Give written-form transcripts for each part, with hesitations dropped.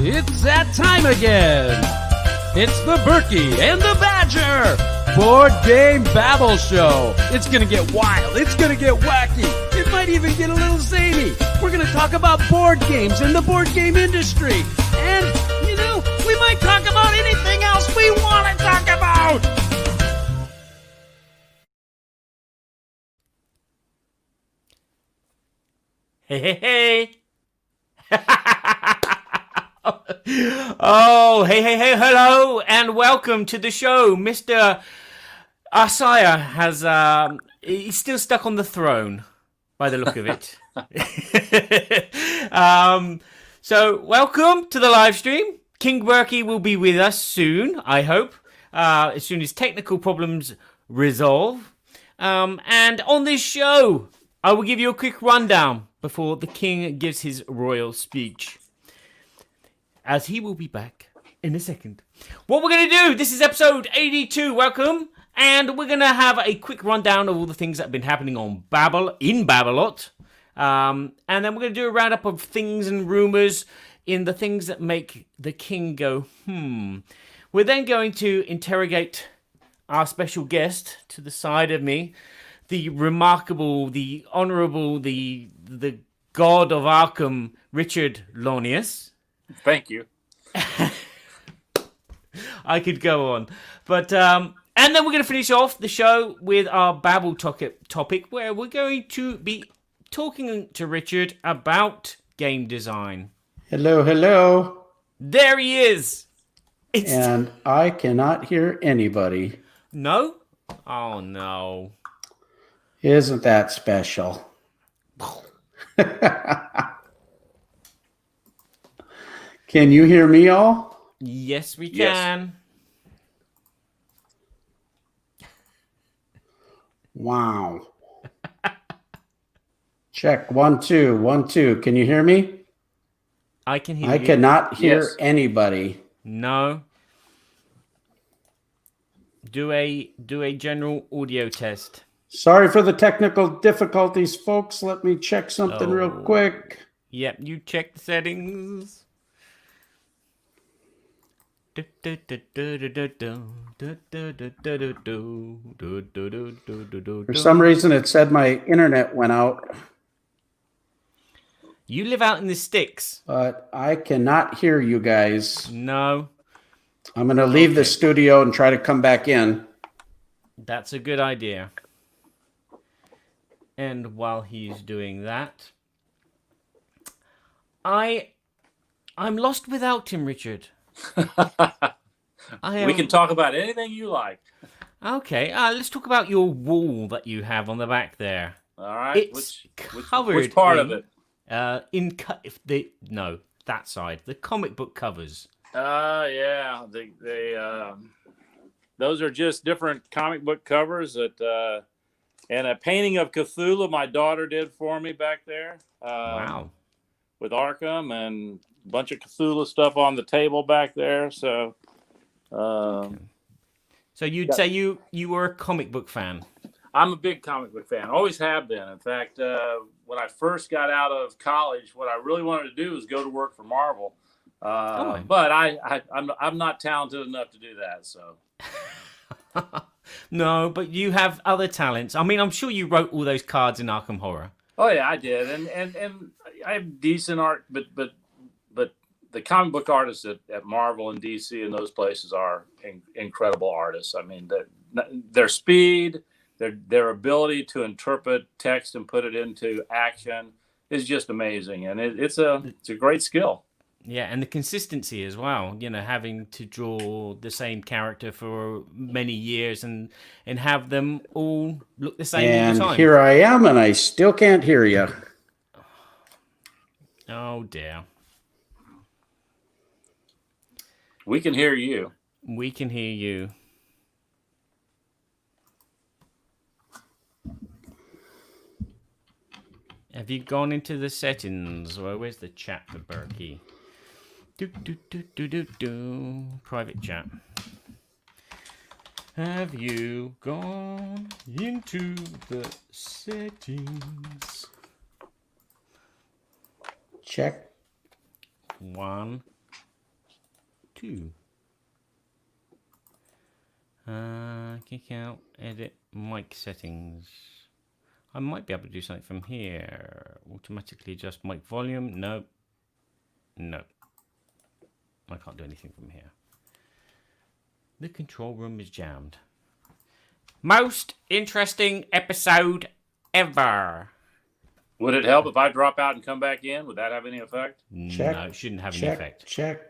It's that time again. It's the Berkey and the Badger Board Game Babble Show. It's going to get wild. It's going to get wacky. It might even get a little zany. We're going to talk about board games and the board game industry. And, you know, we might talk about anything else we want to talk about. Hey, hey, hey. Oh, hey, hey, hey, hello, and welcome to the show. Mr. Asaya has, he's still stuck on the throne, by the look of it. So, welcome to the live stream. King Berkey will be with us soon, I hope, as soon as technical problems resolve. And on this show, I will give you a quick rundown before the king gives his royal speech, as he will be back in a second. What we're going to do, this is episode 82, welcome, and we're going to have a quick rundown of all the things that have been happening on Babble, in Babelot, and then we're going to do a roundup of things and rumours in the things that make the king go, We're then going to interrogate our special guest to the side of me, the remarkable, the honourable, the god of Arkham, Richard Launius. Thank you. I could go on. But, and then we're going to finish off the show with our Babble topic, where we're going to be talking to Richard about game design. Hello, hello. There he is. And I cannot hear anybody. No? Oh, no. Isn't that special? Can you hear me all? Yes, we Yes. can. Wow. Check. 1, 2, 1, 2. Can you hear me? I can hear I you. cannot hear Yes. anybody. No. Do a general audio test. Sorry for the technical difficulties, folks. Let me check something real Oh. quick. Yep, you check the settings. For For some reason, it said my internet went out, You live out in the sticks. but I cannot hear you guys. No, I'm going to leave the Okay. studio and try to come back in. that's a good idea. And while he's doing that, I'm lost without him, Richard. We can talk about anything you like. Okay, let's talk about your wall that you have on the back there. All right. It's covered which part of in- it? That side, the comic book covers. Yeah. Those are just different comic book covers that, and a painting of Cthulhu my daughter did for me back there. Wow. With Arkham and a bunch of Cthulhu stuff on the table back there. So, So you'd say you were a comic book fan. I'm a big comic book fan. Always have been. In fact, when I first got out of college, what I really wanted to do was go to work for Marvel. But I'm not talented enough to do that. So. No, but you have other talents. I mean, I'm sure you wrote all those cards in Arkham Horror. Oh yeah, I did, and I have decent art, but the comic book artists at Marvel and DC and those places are incredible artists. I mean, their speed, their ability to interpret text and put it into action is just amazing, and it's a great skill. Yeah, and the consistency as well. You know, having to draw the same character for many years and have them all look the same all And the time. here I am, and I still can't hear you. Oh dear. We can hear you. We can hear you. Have you gone into the settings? Well, where's the chat for Berkey? Private chat. Have you gone into the settings? Check. 1, 2. Kick out, edit, mic settings. I might be able to do something from here. Automatically adjust mic volume. No. No. I can't do anything from here. The control room is jammed. Most interesting episode ever. Would it help if I drop out and come back in? Would that have any effect? Check, No, it shouldn't have any check, effect. check.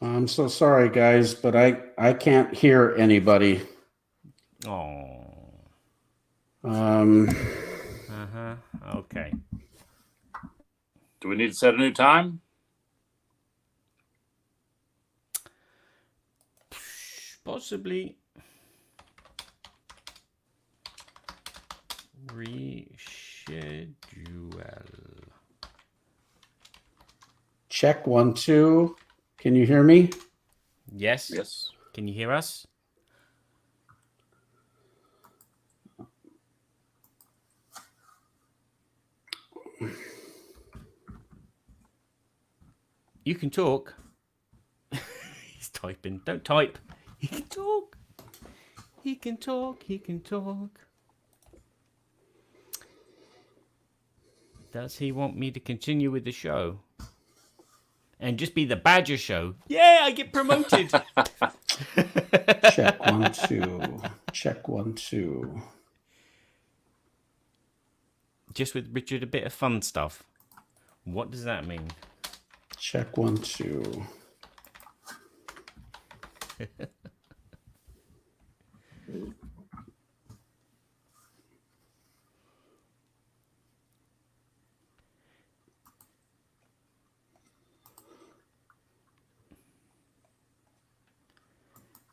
I'm so sorry, guys, but I can't hear anybody. Oh. Okay. Do we need to set a new time? Possibly. Reschedule. Check 1, 2. Can you hear me? Yes. Yes. Can you hear us? You can talk. He's typing. Don't type. He can talk. He can talk. He can talk. Does he want me to continue with the show? And just be the Badger show? Yeah, I get promoted. Check 1, 2. Check 1, 2. Just with Richard, a bit of fun stuff. What does that mean? Check 1, 2.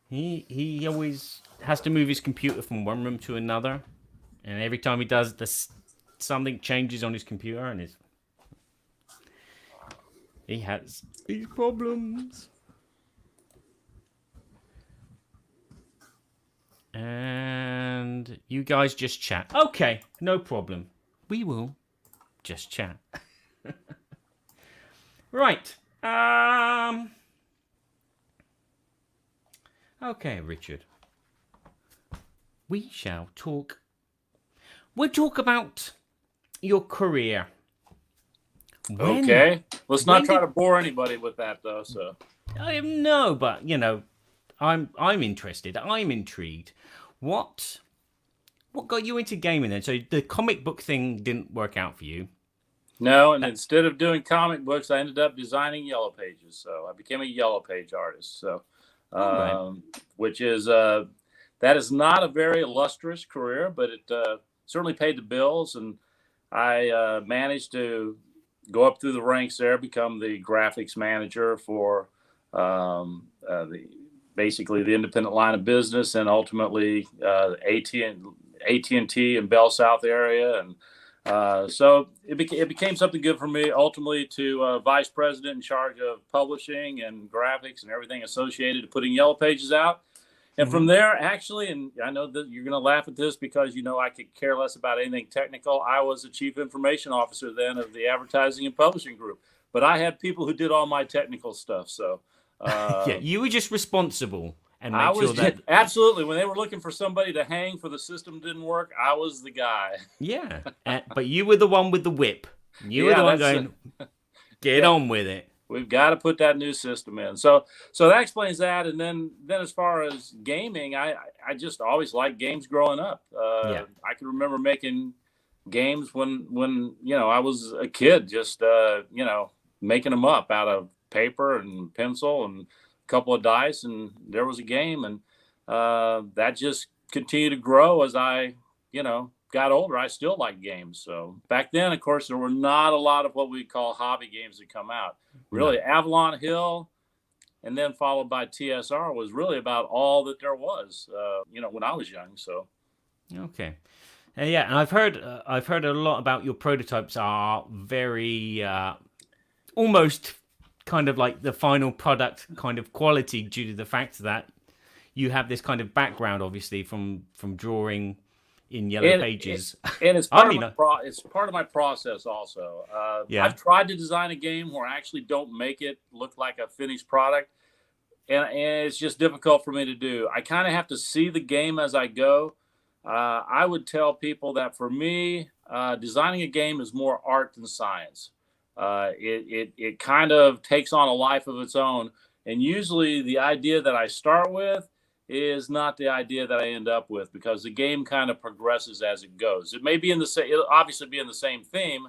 He always has to move his computer from one room to another, and every time he does this, something changes on his computer, and he has these problems. And you guys just chat. Okay, no problem. We will just chat. Right. Okay, Richard. We shall talk. We'll talk about your career. Okay. Let's not try did- to bore anybody with that, though. So No, but you know, I'm interested. I'm intrigued. What got you into gaming then? So the comic book thing didn't work out for you. no, and instead of doing comic books, I ended up designing yellow pages. So I became a yellow page artist. So, Right. which is that is not a very illustrious career, but it certainly paid the bills, and I managed to go up through the ranks there, become the graphics manager for basically the independent line of business, and ultimately AT&T and Bell South area, and so it became something good for me. Ultimately, to vice president in charge of publishing and graphics and everything associated to putting Yellow Pages out. And from there, actually, and I know that you're going to laugh at this because you know I could care less about anything technical. I was the chief information officer then of the advertising and publishing group, but I had people who did all my technical stuff. So Yeah, you were just responsible and I make was sure that. absolutely, when they were looking for somebody to hang for the system didn't work, I was the guy. Yeah, but you were the one with the whip. You were the one going, get on with it. We've got to put that new system in. So that explains that. And then as far as gaming, I just always liked games growing up. Yeah. I can remember making games when I was a kid, just making them up out of paper and pencil and a couple of dice, and there was a game, and that just continued to grow as I got older. I still like games. So back then, of course, there were not a lot of what we call hobby games that come out. Really, Avalon Hill, and then followed by TSR was really about all that there was, when I was young. So, Okay, yeah, and I've heard a lot about your prototypes are very almost kind of like the final product kind of quality due to the fact that you have this kind of background, obviously from drawing in Yellow Pages. And it's I part, mean, it's part of my process also. Yeah. I've tried to design a game where I actually don't make it look like a finished product. And it's just difficult for me to do. I kind of have to see the game as I go. I would tell people that for me, designing a game is more art than science. It kind of takes on a life of its own. And usually the idea that I start with is not the idea that I end up with, because the game kind of progresses as it goes. It may be in the same, it'll obviously be in the same theme,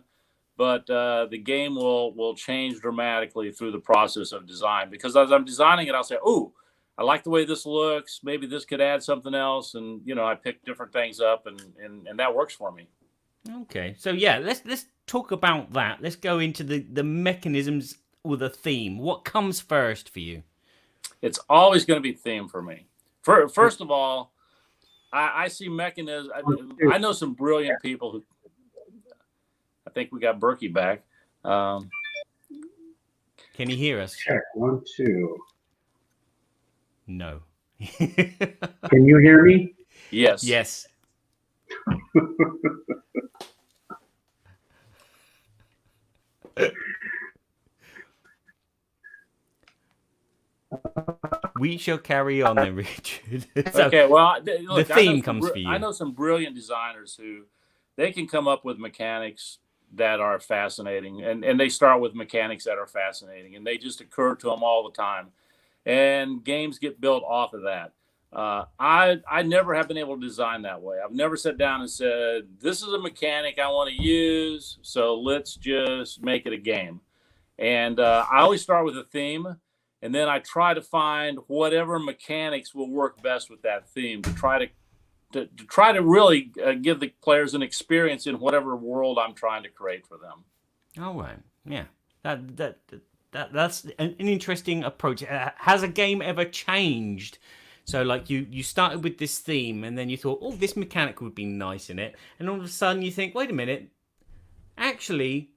but the game will change dramatically through the process of design. Because as I'm designing it, I'll say, "Ooh, I like the way this looks. Maybe this could add something else." And I pick different things up, and that works for me. Okay, so yeah, let's talk about that. Let's go into the mechanisms or the theme. What comes first for you? It's always going to be theme for me. First of all, I see mechanisms. I know some brilliant people who. I think we got Berkey back. Can you hear us? Check 1, 2. No. Can you hear me? Yes. Yes. We shall carry on then, Richard. So, Okay, well, look, the theme comes for you. I know some brilliant designers who they can come up with mechanics that are fascinating, and they start with mechanics that are fascinating, and they just occur to them all the time, and games get built off of that. I never have been able to design that way. I've never sat down and said, "This is a mechanic I want to use, so let's just make it a game." And I always start with a theme, and then I try to find whatever mechanics will work best with that theme to try to really give the players an experience in whatever world I'm trying to create for them. All right. Yeah. That's an interesting approach. Has a game ever changed? So like you started with this theme and then you thought, "Oh, this mechanic would be nice in it." And all of a sudden you think, "Wait a minute. Actually,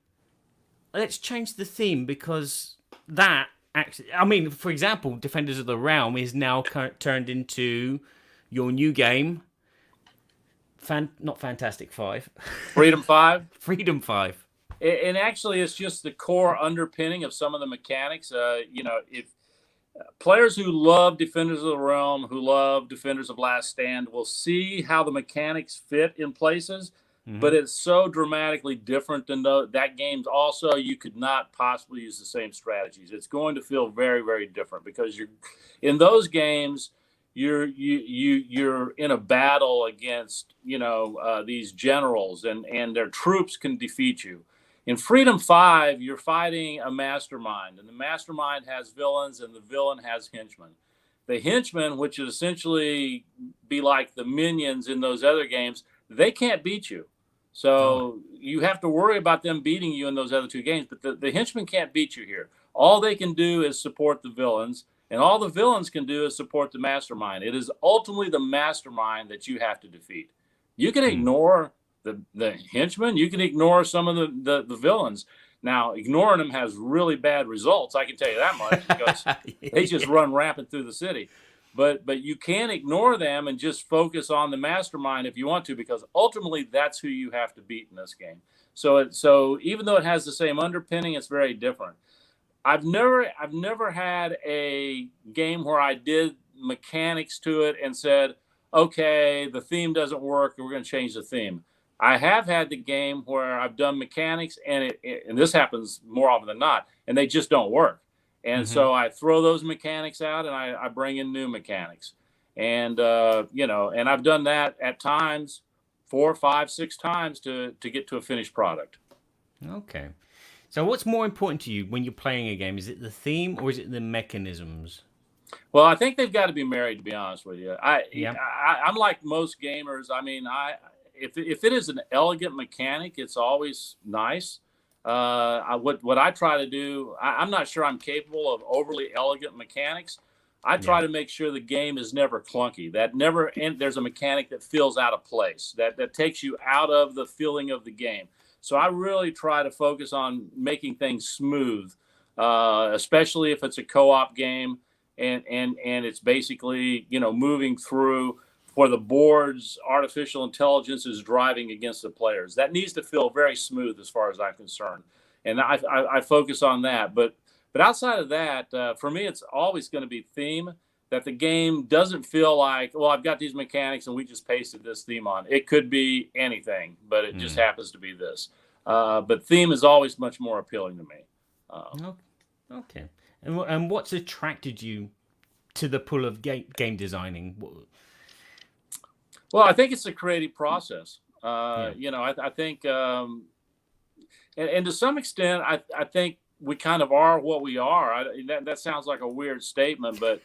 let's change the theme because that actually, I mean, for example, Defenders of the Realm is now turned into your new game, not Fantastic 5. Freedom 5? Freedom 5. And actually, it's just the core underpinning of some of the mechanics. If players who love Defenders of the Realm, who love Defenders of Last Stand, will see how the mechanics fit in places, but it's so dramatically different than that game's. Also, you could not possibly use the same strategies. It's going to feel very, very different because you're in those games. You're in a battle against these generals, and their troops can defeat you. In Freedom 5, you're fighting a mastermind, and the mastermind has villains, and the villain has henchmen. The henchmen, which would essentially be like the minions in those other games, they can't beat you. So you have to worry about them beating you in those other two games, but the henchmen can't beat you here. All they can do is support the villains, and all the villains can do is support the mastermind. It is ultimately the mastermind that you have to defeat. You can ignore the henchmen, you can ignore some of the villains. Now, ignoring them has really bad results, I can tell you that much, because they just run rampant through the city. But you can ignore them and just focus on the mastermind if you want to, because ultimately that's who you have to beat in this game. So even though it has the same underpinning, it's very different. I've never had a game where I did mechanics to it and said, "Okay, the theme doesn't work, we're going to change the theme." I have had the game where I've done mechanics, and this happens more often than not, and they just don't work. And so I throw those mechanics out, and I bring in new mechanics. And and I've done that at times 4, 5, 6 times to get to a finished product. Okay. So what's more important to you when you're playing a game? Is it the theme or is it the mechanisms? Well, I think they've got to be married, to be honest with you. I'm like most gamers. I mean, if it is an elegant mechanic, it's always nice. What I try to do, I'm not sure I'm capable of overly elegant mechanics. I try to make sure the game is never clunky. There's a mechanic that feels out of place, that takes you out of the feeling of the game. So I really try to focus on making things smooth, especially if it's a co-op game and it's basically moving through. where the board's artificial intelligence is driving against the players. That needs to feel very smooth as far as I'm concerned. And I focus on that. But outside of that, for me, it's always going to be theme, that the game doesn't feel like, well, I've got these mechanics and we just pasted this theme on. It could be anything, but it just happens to be this. But theme is always much more appealing to me. Okay. And what's attracted you to the pull of game designing? Well, I think it's a creative process. You know, I think, and to some extent, I think we kind of are what we are. That sounds like a weird statement, but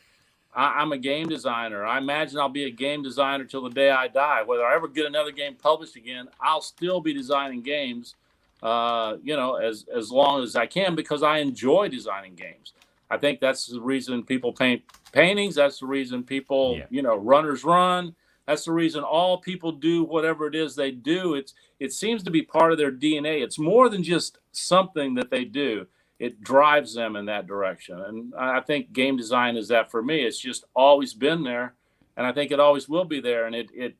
I'm a game designer. I imagine I'll be a game designer till the day I die. Whether I ever get another game published again, I'll still be designing games, you know, as long as I can, because I enjoy designing games. I think that's the reason people paint paintings. That's the reason people, you know, runners run. That's the reason all people do whatever it is they do. It seems to be part of their DNA. It's more than just something that they do. It drives them in that direction. And I think game design is that for me. It's just always been there, and I think it always will be there. And it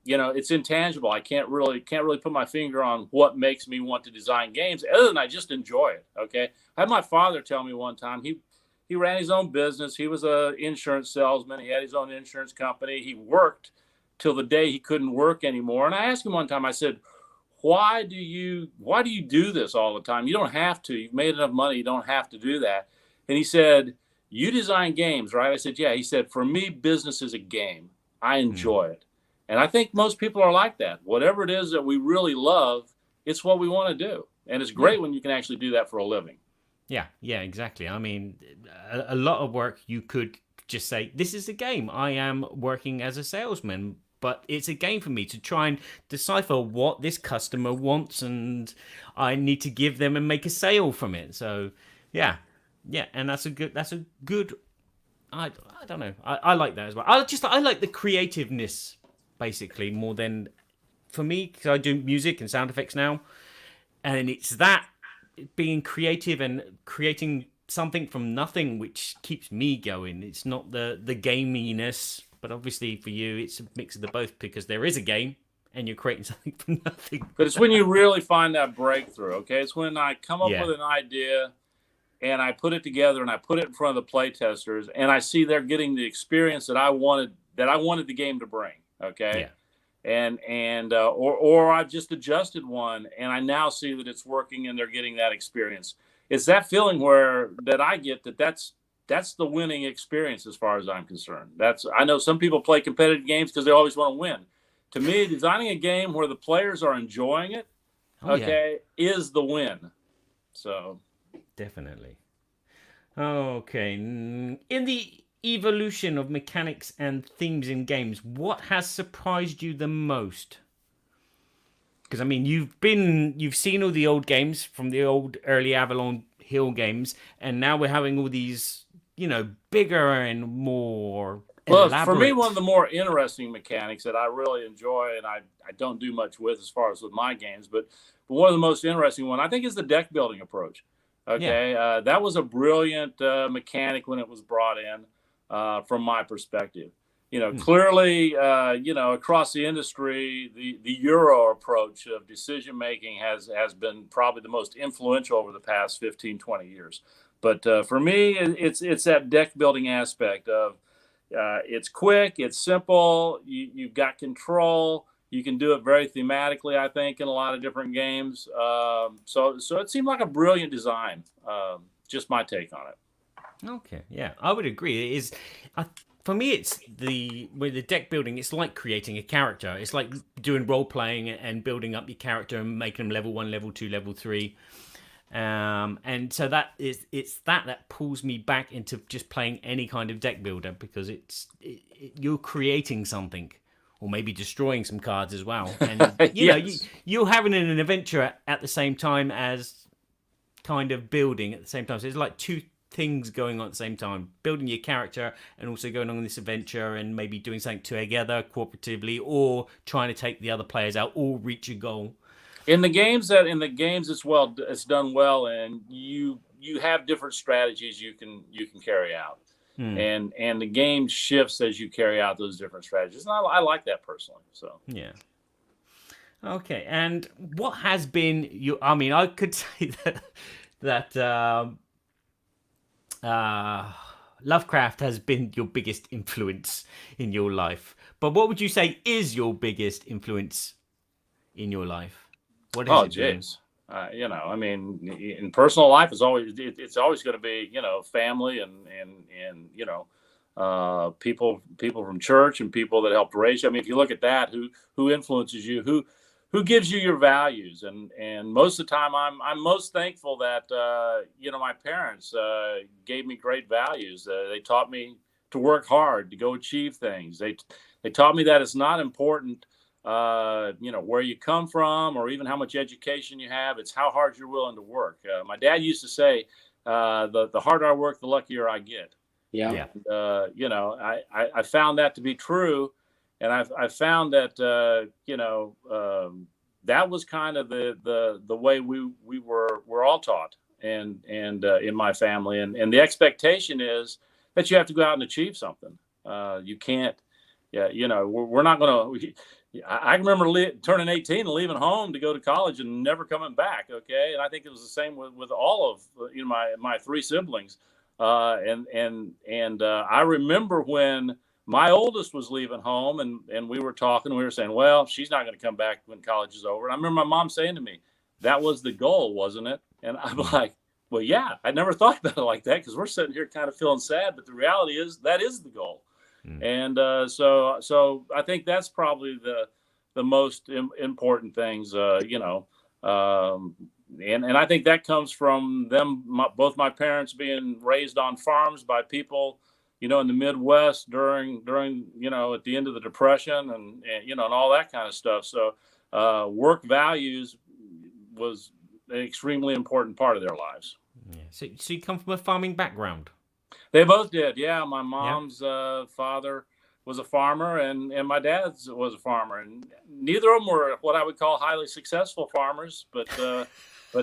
you know, it's intangible. I can't really put my finger on what makes me want to design games, other than I just enjoy it. Okay. I had my father tell me one time, he ran his own business. He was an insurance salesman. He had his own insurance company. He worked till the day he couldn't work anymore. And I asked him one time, I said, why do you do this all the time? You don't have to. You've made enough money. You don't have to do that. And he said, you design games, right? I said, yeah. He said, for me, business is a game. I enjoy it. And I think most people are like that. Whatever it is that we really love, it's what we want to do. And it's great when you can actually do that for a living. Yeah, exactly. I mean, a lot of work you could just say, this is a game. I am working as a salesman, but it's a game for me to try and decipher what this customer wants, and I need to give them and make a sale from it. So, yeah, and that's a good. I don't know. I like that as well. I like the creativeness, basically, more than, for me, because I do music and sound effects now, and it's that being creative and creating something from nothing which keeps me going. It's not the gaminess, but obviously for you it's a mix of the both, because there is a game and you're creating something from nothing. But it's when you really find that breakthrough. Okay, it's when I come up with an idea and I put it together and I put it in front of the play testers and I see they're getting the experience that I wanted the game to bring. Okay. Or I've just adjusted one and I now see that it's working and they're getting that experience. It's that feeling that I get that's the winning experience as far as I'm concerned. I know some people play competitive games because they always want to win. To me, designing a game where the players are enjoying it, is the win. So definitely. Okay. In the evolution of mechanics and themes in games, what has surprised you the most? Because I mean, you've seen all the old games from the old early Avalon Hill games, and now we're having all these, you know, bigger and more elaborate. For me, one of the more interesting mechanics that I really enjoy, and I don't do much with as far as with my games, but one of the most interesting one I think is the deck building approach. Okay, that was a brilliant mechanic when it was brought in. From my perspective, you know, clearly, you know, across the industry, the Euro approach of decision making has been probably the most influential over the past 15, 20 years. But for me, it's that deck building aspect of it's quick, it's simple, you've got control, you can do it very thematically, I think, in a lot of different games. So it seemed like a brilliant design. Just my take on it. Okay, yeah, I would agree. It is, for me, it's with the deck building, it's like creating a character. It's like doing role playing and building up your character and making them level 1, level 2, level 3. And so it's that pulls me back into just playing any kind of deck builder, because you're creating something, or maybe destroying some cards as well. And you know, you're having an adventure at the same time as kind of building at the same time. So it's like two things going on at the same time, building your character and also going on this adventure and maybe doing something together cooperatively, or trying to take the other players out or reach a goal. In the games it's done well, and you have different strategies you can carry out. and the game shifts as you carry out those different strategies. And I like that personally. So Yeah. Okay. And what has been your? I mean, I could say that Lovecraft has been your biggest influence in your life. But what would you say is your biggest influence in your life? What is it been? geez. I mean, in personal life, it's always going to be, family and people from church and people that helped raise you. I mean, if you look at that, who influences you, who gives you your values, and most of the time, I'm most thankful that my parents gave me great values. They taught me to work hard, to go achieve things. They taught me that it's not important where you come from or even how much education you have. It's how hard you're willing to work. My dad used to say, the harder I work, the luckier I get. Yeah. And, I found that to be true. And I found that, that was kind of the way we're all taught and in my family. And the expectation is that you have to go out and achieve something. You can't, we're not going to, I remember turning 18 and leaving home to go to college and never coming back. Okay. And I think it was the same with all of my three siblings. I remember when my oldest was leaving home and we were talking, we were saying, well, she's not going to come back when college is over. And I remember my mom saying to me, that was the goal, wasn't it? And I'm like, well, yeah, I never thought about it like that because we're sitting here kind of feeling sad. But the reality is that is the goal. And so I think that's probably the most important things, and I think that comes from them, both my parents being raised on farms by people, in the Midwest during at the end of the Depression and all that kind of stuff. So work values was an extremely important part of their lives. Yeah. So you come from a farming background? They both did. Yeah. My mom's father was a farmer and my dad's was a farmer, and neither of them were what I would call highly successful farmers, but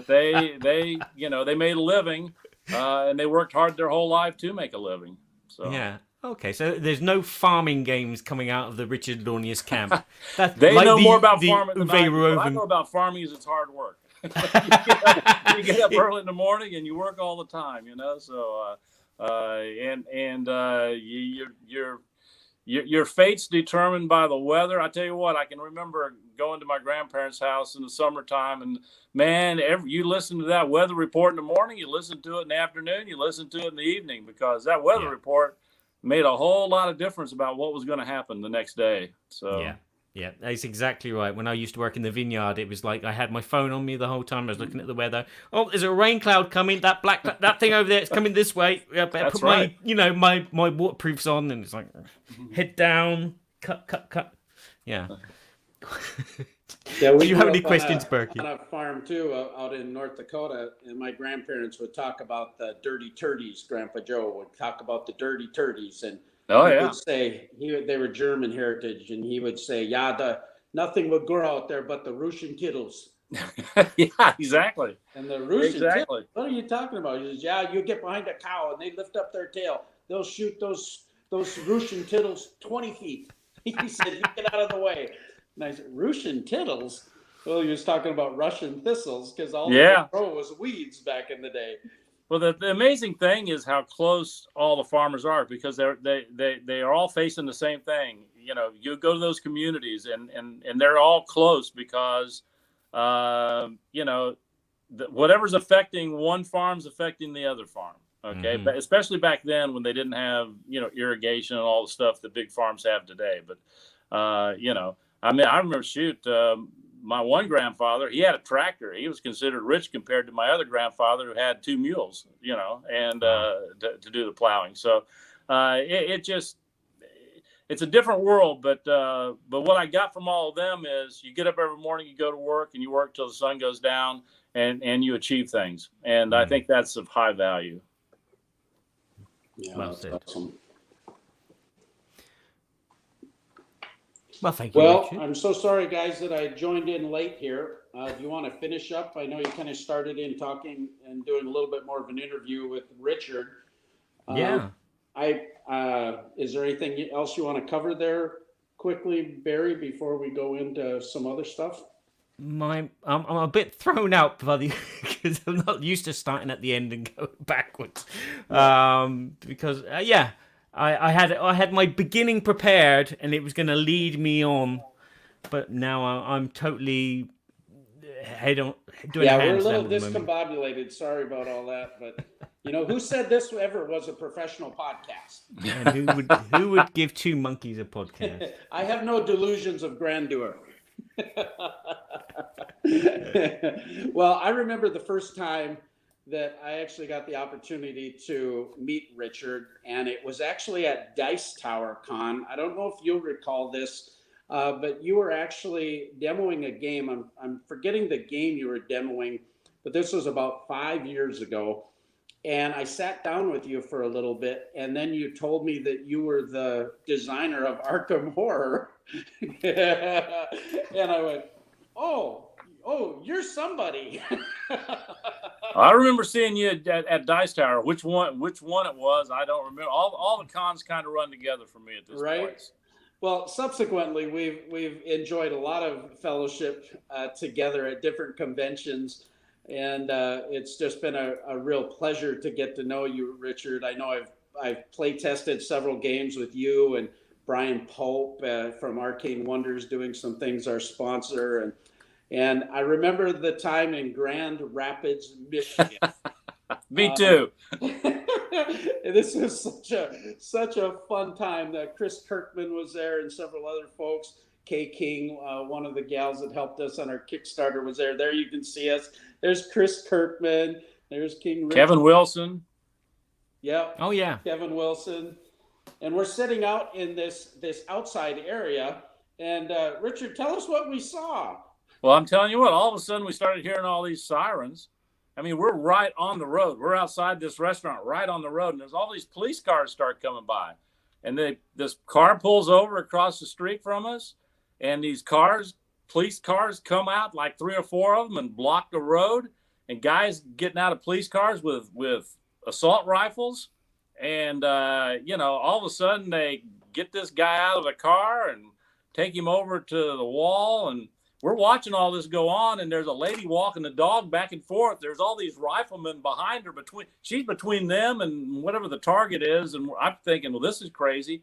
they made a living, and they worked hard their whole life to make a living. So yeah. Okay. So there's no farming games coming out of the Richard Launius camp. They like know more about farming than I do. What What I know about farming is it's hard work. You get up early in the morning and you work all the time, so your fate's determined by the weather. I tell you what, I can remember going to my grandparents' house in the summertime, and man, you listen to that weather report in the morning, you listen to it in the afternoon, you listen to it in the evening, because that weather report made a whole lot of difference about what was going to happen the next day. So yeah, that's exactly right. When I used to work in the vineyard, it was like I had my phone on me the whole time. I was looking at the weather. Oh, there's a rain cloud coming. That that thing over there, it's coming this way. I better put my waterproofs on, and it's like head down, cut. Yeah. Do you have any questions, Berkey? On a farm too, out in North Dakota, and my grandparents would talk about the dirty turdies. Grandpa Joe would talk about the dirty turdies, and he would say they were German heritage, and he would say, nothing would grow out there but the Russian kittles. Yeah, exactly. And the Russian kittles, what are you talking about? He says, you get behind a cow and they lift up their tail. They'll shoot those Russian tittles 20 feet. He said, you get out of the way. And I said, Russian tittles? Well, he was talking about Russian thistles, because all they grow was weeds back in the day. Well, the amazing thing is how close all the farmers are, because they are all facing the same thing. You go to those communities and they're all close because, whatever's affecting one farm's affecting the other farm. Okay. But especially back then when they didn't have, irrigation and all the stuff that big farms have today. But, I remember, my one grandfather, he had a tractor. He was considered rich compared to my other grandfather, who had 2 mules, and to do the plowing. So it's a different world. But what I got from all of them is you get up every morning, you go to work, and you work till the sun goes down, and you achieve things. And I think that's of high value. Yeah, that's awesome. Well, thank you. Well, Richard. I'm so sorry, guys, that I joined in late here. Do you want to finish up? I know you kind of started in talking and doing a little bit more of an interview with Richard. Yeah. Is there anything else you want to cover there quickly, Barry, before we go into some other stuff? I'm a bit thrown out by the because I'm not used to starting at the end and going backwards. Because I had my beginning prepared and it was going to lead me on, but now I'm totally doing Yeah, a we're a little handstand at the moment. discombobulated. Sorry about all that, but who said this ever was a professional podcast? And who would give two monkeys a podcast? I have no delusions of grandeur. Well, I remember the first time that I actually got the opportunity to meet Richard, and it was actually at Dice Tower Con. I don't know if you'll recall this, but you were actually demoing a game. I'm forgetting the game you were demoing, but this was about 5 years ago. And I sat down with you for a little bit, and then you told me that you were the designer of Arkham Horror. And I went, oh, you're somebody. I remember seeing you at Dice Tower. Which one it was, I don't remember. All the cons kind of run together for me at this point. Well, subsequently, we've enjoyed a lot of fellowship together at different conventions. And it's just been a real pleasure to get to know you, Richard. I know I've play tested several games with you and Brian Pope from Arcane Wonders doing some things, our sponsor. And I remember the time in Grand Rapids, Michigan. Me too. This was such a fun time. Chris Kirkman was there and several other folks. Kay King, one of the gals that helped us on our Kickstarter, was there. There you can see us. There's Chris Kirkman. There's King Richard. Kevin Wilson. Yeah. Oh yeah. Kevin Wilson. And we're sitting out in this outside area. And Richard, tell us what we saw. Well, I'm telling you what, all of a sudden we started hearing all these sirens. I mean, we're right on the road. We're outside this restaurant right on the road. And there's all these police cars start coming by. And this car pulls over across the street from us. And these police cars come out, like 3 or 4 of them, and block the road. And guys getting out of police cars with assault rifles. And, all of a sudden they get this guy out of the car and take him over to the wall. And we're watching all this go on. And there's a lady walking the dog back and forth. There's all these riflemen behind her. She's between them and whatever the target is. And I'm thinking, well, this is crazy.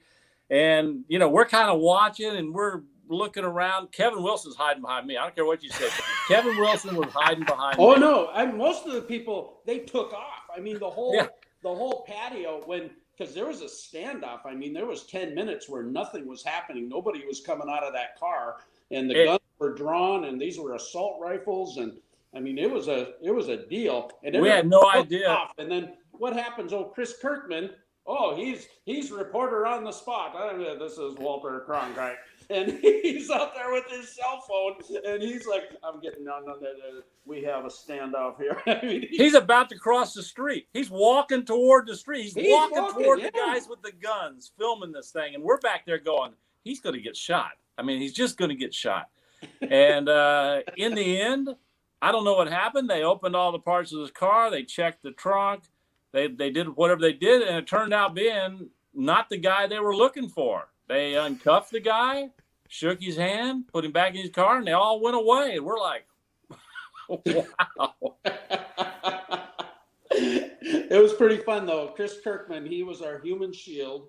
And, we're kind of watching and we're looking around. Kevin Wilson's hiding behind me. I don't care what you say. Kevin Wilson was hiding behind me. Oh, no. Most of the people, they took off. I mean, the whole patio, because there was a standoff. I mean, there was 10 minutes where nothing was happening. Nobody was coming out of that car. And the guns were drawn, and these were assault rifles. And, I mean, it was a deal. And we had no idea. Off. And then what happens? Oh, Chris Kirkman. Oh, he's reporter on the spot. This is Walter Cronkite. And he's out there with his cell phone, and he's like, I'm getting on we have a standoff here. I mean, he's about to cross the street. He's walking toward the street. He's walking toward the guys with the guns, filming this thing. And we're back there going, he's going to get shot. I mean, he's just going to get shot. And in the end, I don't know what happened. They opened all the parts of his car. They checked the trunk. They did whatever they did, and it turned out being not the guy they were looking for. They uncuffed the guy, shook his hand, put him back in his car, and they all went away. And we're like, wow. It was pretty fun, though. Chris Kirkman, he was our human shield.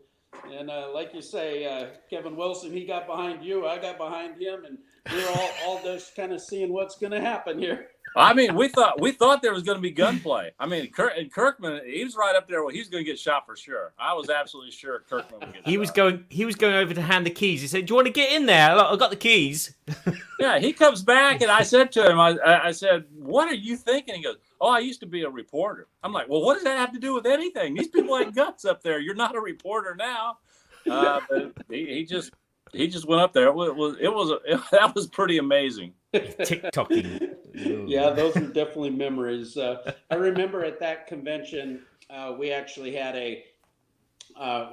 And like you say, Kevin Wilson, he got behind you. I got behind him. And we're all just kind of seeing what's going to happen here. I mean, we thought there was going to be gunplay. I mean, Kirkman, he was right up there. Well, he's going to get shot for sure. I was absolutely sure Kirkman would get shot. He was going over to hand the keys. He said, "Do you want to get in there? I've got the keys." Yeah, he comes back, and I said to him, I said, "What are you thinking?" He goes, "Oh, I used to be a reporter." I'm like, "Well, what does that have to do with anything? These people had guts up there. You're not a reporter now." But he just went up there. That was pretty amazing. TikToking. Yeah, those are definitely memories. I remember at that convention, we actually had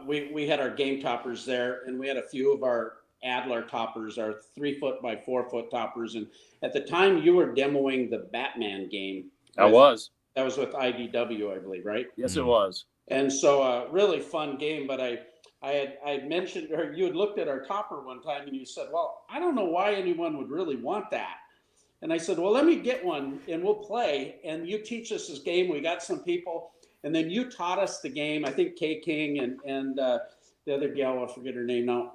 we had our game toppers there, and we had a few of our Adler toppers, our 3-foot by 4-foot toppers. And at the time, you were demoing the Batman game. I was. That was with IDW, I believe, right? Yes, it was. And so really fun game, but I had mentioned, or you had looked at our topper one time and you said, well, I don't know why anyone would really want that. And I said, well, let me get one and we'll play. And you teach us this game. We got some people. And then you taught us the game. I think Kay King and the other gal, I forget her name now.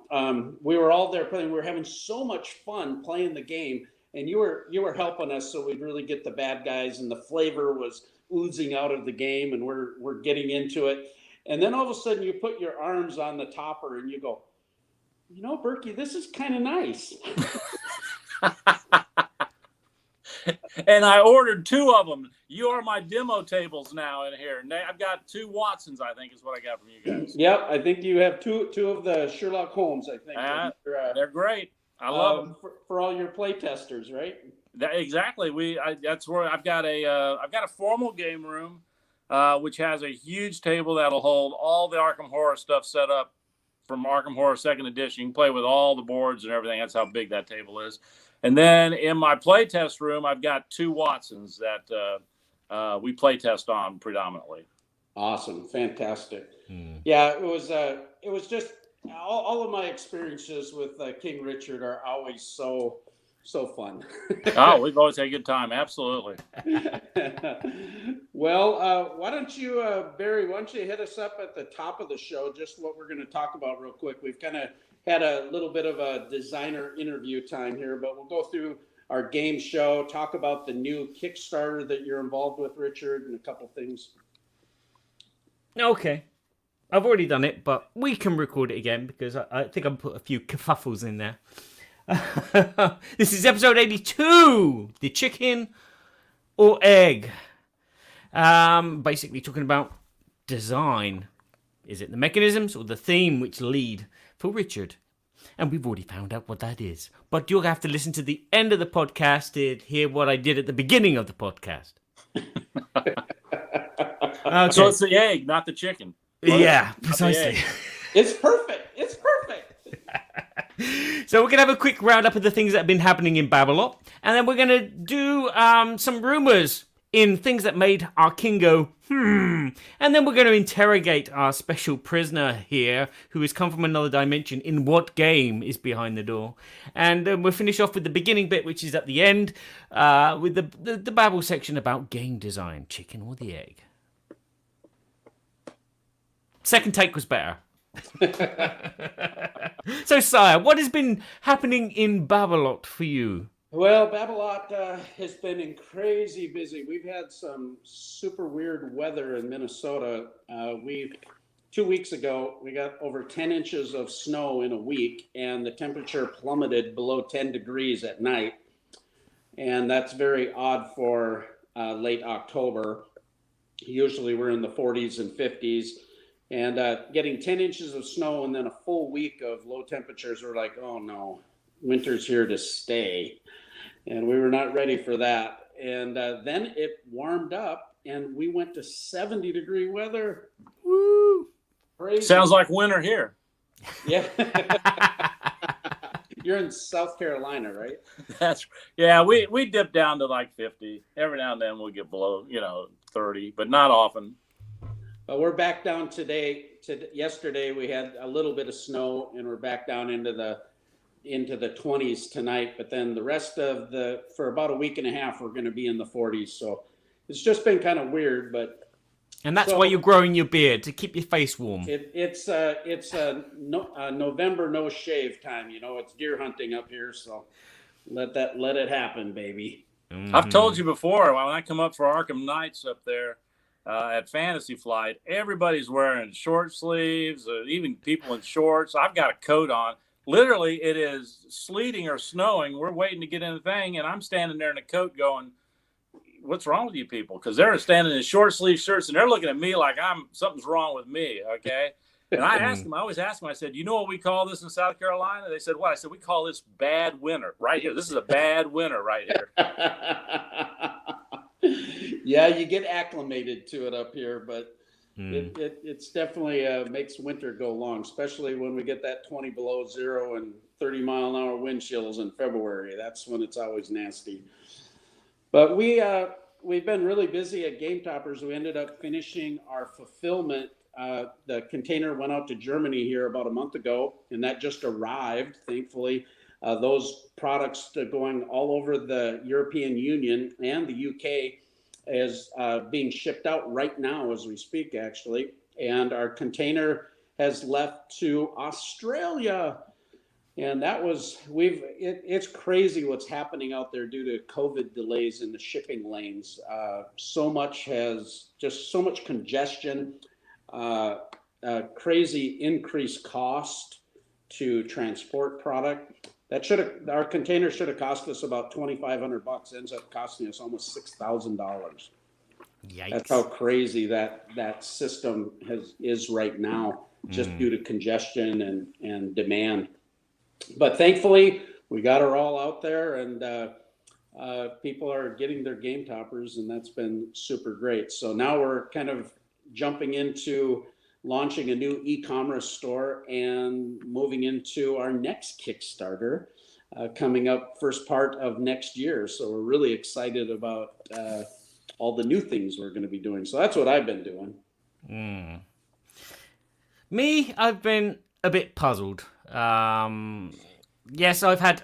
We were all there playing. We were having so much fun playing the game. And you were helping us so we'd really get the bad guys. And the flavor was oozing out of the game. And we're getting into it. And then all of a sudden you put your arms on the topper and you go, you know, Berkey, this is kind of nice. And I ordered 2 of them. You are my demo tables now in here. I've got 2 Watsons, I think is what I got from you guys. Yep, I think you have two of the Sherlock Holmes, I think. They're great. I love them. For all your play testers, right? Exactly. That's where I've got a formal game room, which has a huge table that'll hold all the Arkham Horror stuff set up from Arkham Horror 2nd Edition. You can play with all the boards and everything. That's how big that table is. And then in my playtest room, I've got 2 Watsons that we playtest on predominantly. Awesome, fantastic. Yeah, it was just all of my experiences with King Richard are always so fun. Oh, we've always had a good time. Absolutely. Well, why don't you, Barry? Why don't you hit us up at the top of the show? Just what we're going to talk about real quick. We've kind of had a little bit of a designer interview time here, but we'll go through our game show, talk about the new Kickstarter that you're involved with, Richard, and a couple things. Okay. I've already done it, but we can record it again because I think I've put a few kerfuffles in there. This is episode 82, the chicken or egg. Basically talking about design. Is it the mechanisms or the theme which lead for Richard? And we've already found out what that is. But you'll have to listen to the end of the podcast to hear what I did at the beginning of the podcast. Okay. So it's the egg, not the chicken. Yeah, precisely. It's perfect. It's perfect. So we're going to have a quick roundup of the things that have been happening in Babble, and then we're going to do some rumors in things that made our king go, and then we're going to interrogate our special prisoner here, who has come from another dimension, in what game is behind the door. And we'll finish off with the beginning bit, which is at the end, with the Babble section about game design, chicken or the egg. Second take was better. So, Sire, what has been happening in Babble for you? Well, Babylot has been crazy busy. We've had some super weird weather in Minnesota. 2 weeks ago, we got over 10 inches of snow in a week, and the temperature plummeted below 10 degrees at night. And that's very odd for late October. Usually we're in the 40s and 50s. And getting 10 inches of snow and then a full week of low temperatures, we're like, oh no, winter's here to stay. And we were not ready for that. And then it warmed up and we went to 70-degree weather. Woo! Crazy. Sounds like winter here. Yeah. You're in South Carolina, right? We dip down to like 50. Every now and then we'll get below, 30, but not often. We're back down today. Yesterday we had a little bit of snow, and we're back down into the 20s tonight. But then the rest of for about a week and a half, we're going to be in the 40s. So it's just been kind of weird, but. And that's why you're growing your beard, to keep your face warm. It's November no shave time. It's deer hunting up here, so let it happen, baby. Mm-hmm. I've told you before, when I come up for Arkham Nights up there. At Fantasy Flight, everybody's wearing short sleeves, even people in shorts. I've got a coat on. Literally, it is sleeting or snowing. We're waiting to get in the thing, and I'm standing there in a coat going, what's wrong with you people? Because they're standing in short sleeve shirts, and they're looking at me like something's wrong with me, okay? And I always ask them, I said, you know what we call this in South Carolina? They said, what? I said, we call this bad winter right here. This is a bad winter right here. Yeah, you get acclimated to it up here, but it's definitely makes winter go long, especially when we get that 20 below zero and 30-mile-an-hour wind chills in February. That's when it's always nasty. But we've been really busy at Game Toppers. We ended up finishing our fulfillment the container went out to Germany here about a month ago, and that just arrived, thankfully. Those products are going all over the European Union and the UK is being shipped out right now as we speak, actually. And our container has left to Australia. And that was, it's crazy what's happening out there due to COVID delays in the shipping lanes. So much congestion, crazy increased cost to transport product. Our container should have cost us about $2,500. Ends up costing us almost $6,000. Yikes. That's how crazy that system is right now, just due to congestion and demand. But thankfully, we got her all out there, and people are getting their game toppers, and that's been super great. So now we're kind of jumping into launching a new e-commerce store and moving into our next Kickstarter coming up first part of next year. So we're really excited about all the new things we're going to be doing. So that's what I've been doing. Me, I've been a bit puzzled. Yes, I've had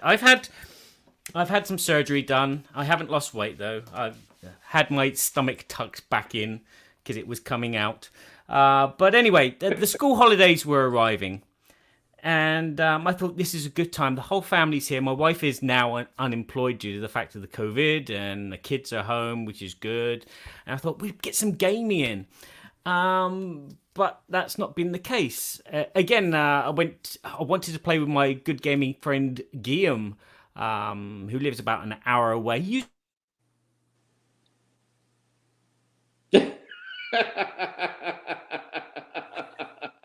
some surgery done. I haven't lost weight though. I've had my stomach tucked back in because it was coming out. But anyway, the school holidays were arriving, and I thought this is a good time. The whole family's here. My wife is now unemployed due to the fact of the COVID, and the kids are home, which is good. And I thought we'd get some gaming in. But that's not been the case. Again, I wanted to play with my good gaming friend Guillaume, who lives about an hour away.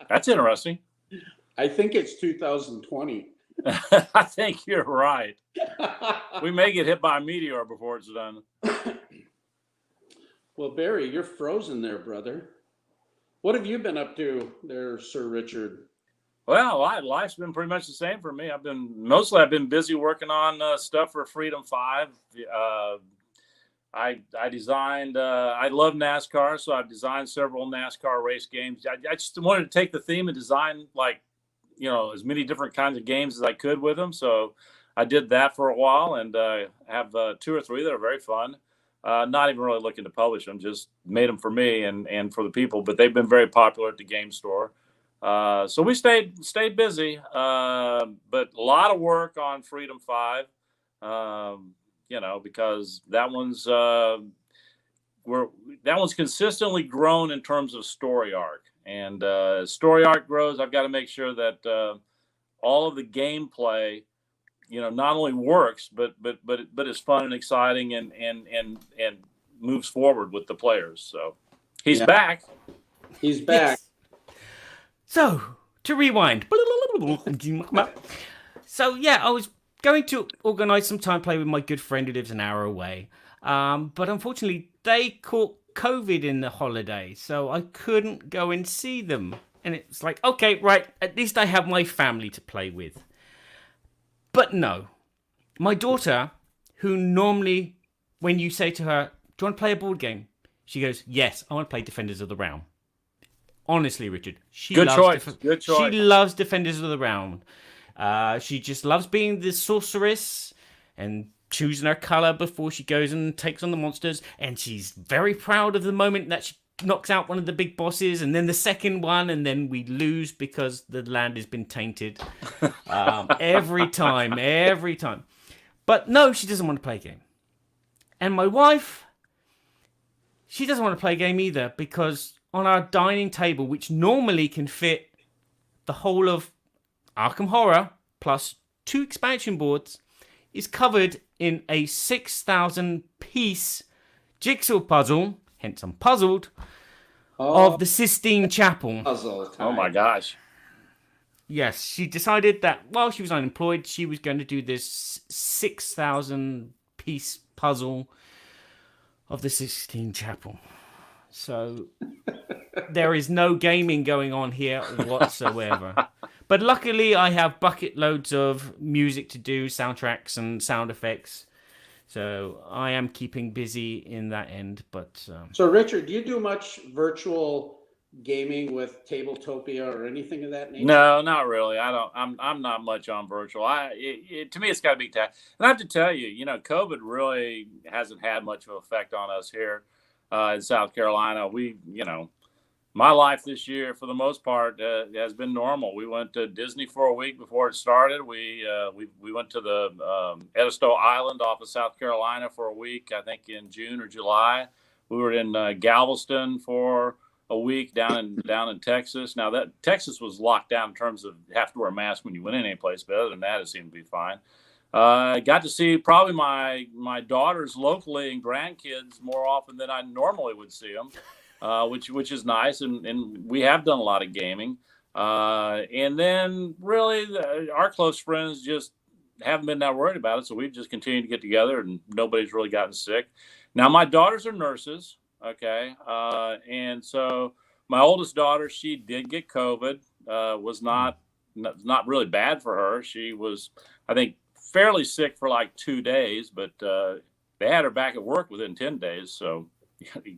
That's interesting. I think it's 2020. I think you're right. We may get hit by a meteor before it's done. Well, Barry, you're frozen there, brother. What have you been up to there, Sir Richard? Well, life's been pretty much the same for me. I've been busy working on stuff for Freedom 5. I designed, I love NASCAR, so I've designed several NASCAR race games. I just wanted to take the theme and design as many different kinds of games as I could with them. So I did that for a while, and have 2 or 3 that are very fun. Not even really looking to publish them, just made them for me and for the people, but they've been very popular at the game store. So we stayed busy, but a lot of work on Freedom 5, because that one's consistently grown in terms of story arc. And as story arc grows, I've got to make sure that all of the gameplay, not only works, but is fun and exciting and moves forward with the players. So he's back. He's back. Yes. So to rewind. So yeah, I was going to organize some time play with my good friend who lives an hour away. But unfortunately they caught COVID in the holiday, so I couldn't go and see them. And it's like, okay, right, at least I have my family to play with. But no, my daughter, who normally, when you say to her, do you want to play a board game? She goes, yes, I want to play Defenders of the Realm. Honestly, Richard, Good choice. She loves Defenders of the Realm. She just loves being the sorceress and choosing her color before she goes and takes on the monsters. And she's very proud of the moment that she knocks out one of the big bosses, and then the second one, and then we lose because the land has been tainted. Every time. But no, she doesn't want to play a game. And my wife, she doesn't want to play a game either, because on our dining table, which normally can fit the whole of Arkham Horror plus 2 expansion boards, is covered in a 6,000 piece jigsaw puzzle, hence I'm puzzled, of the Sistine Chapel. Oh my gosh. Yes, she decided that while she was unemployed, she was going to do this 6,000 piece puzzle of the Sistine Chapel. So there is no gaming going on here whatsoever. But luckily I have bucket loads of music to do, soundtracks and sound effects. So I am keeping busy in that end. But So Richard, do you do much virtual gaming with Tabletopia or anything of that nature? No, not really. I don't. I'm not much on virtual. To me, it's got to be tech. And I have to tell you, COVID really hasn't had much of an effect on us here in South Carolina. My life this year, for the most part, has been normal. We went to Disney for a week before it started. We went to the Edisto Island off of South Carolina for a week, I think in June or July. We were in Galveston for a week down in Texas. Now that Texas was locked down in terms of you have to wear a mask when you went in any place, but other than that, it seemed to be fine. Got to see probably my daughters locally and grandkids more often than I normally would see them. Which is nice, and we have done a lot of gaming. And then really our close friends just haven't been that worried about it, so we've just continued to get together, and nobody's really gotten sick. Now my daughters are nurses, okay, and so my oldest daughter, she did get COVID. Was not really bad for her. She was, I think, fairly sick for like 2 days, but they had her back at work within 10 days, so.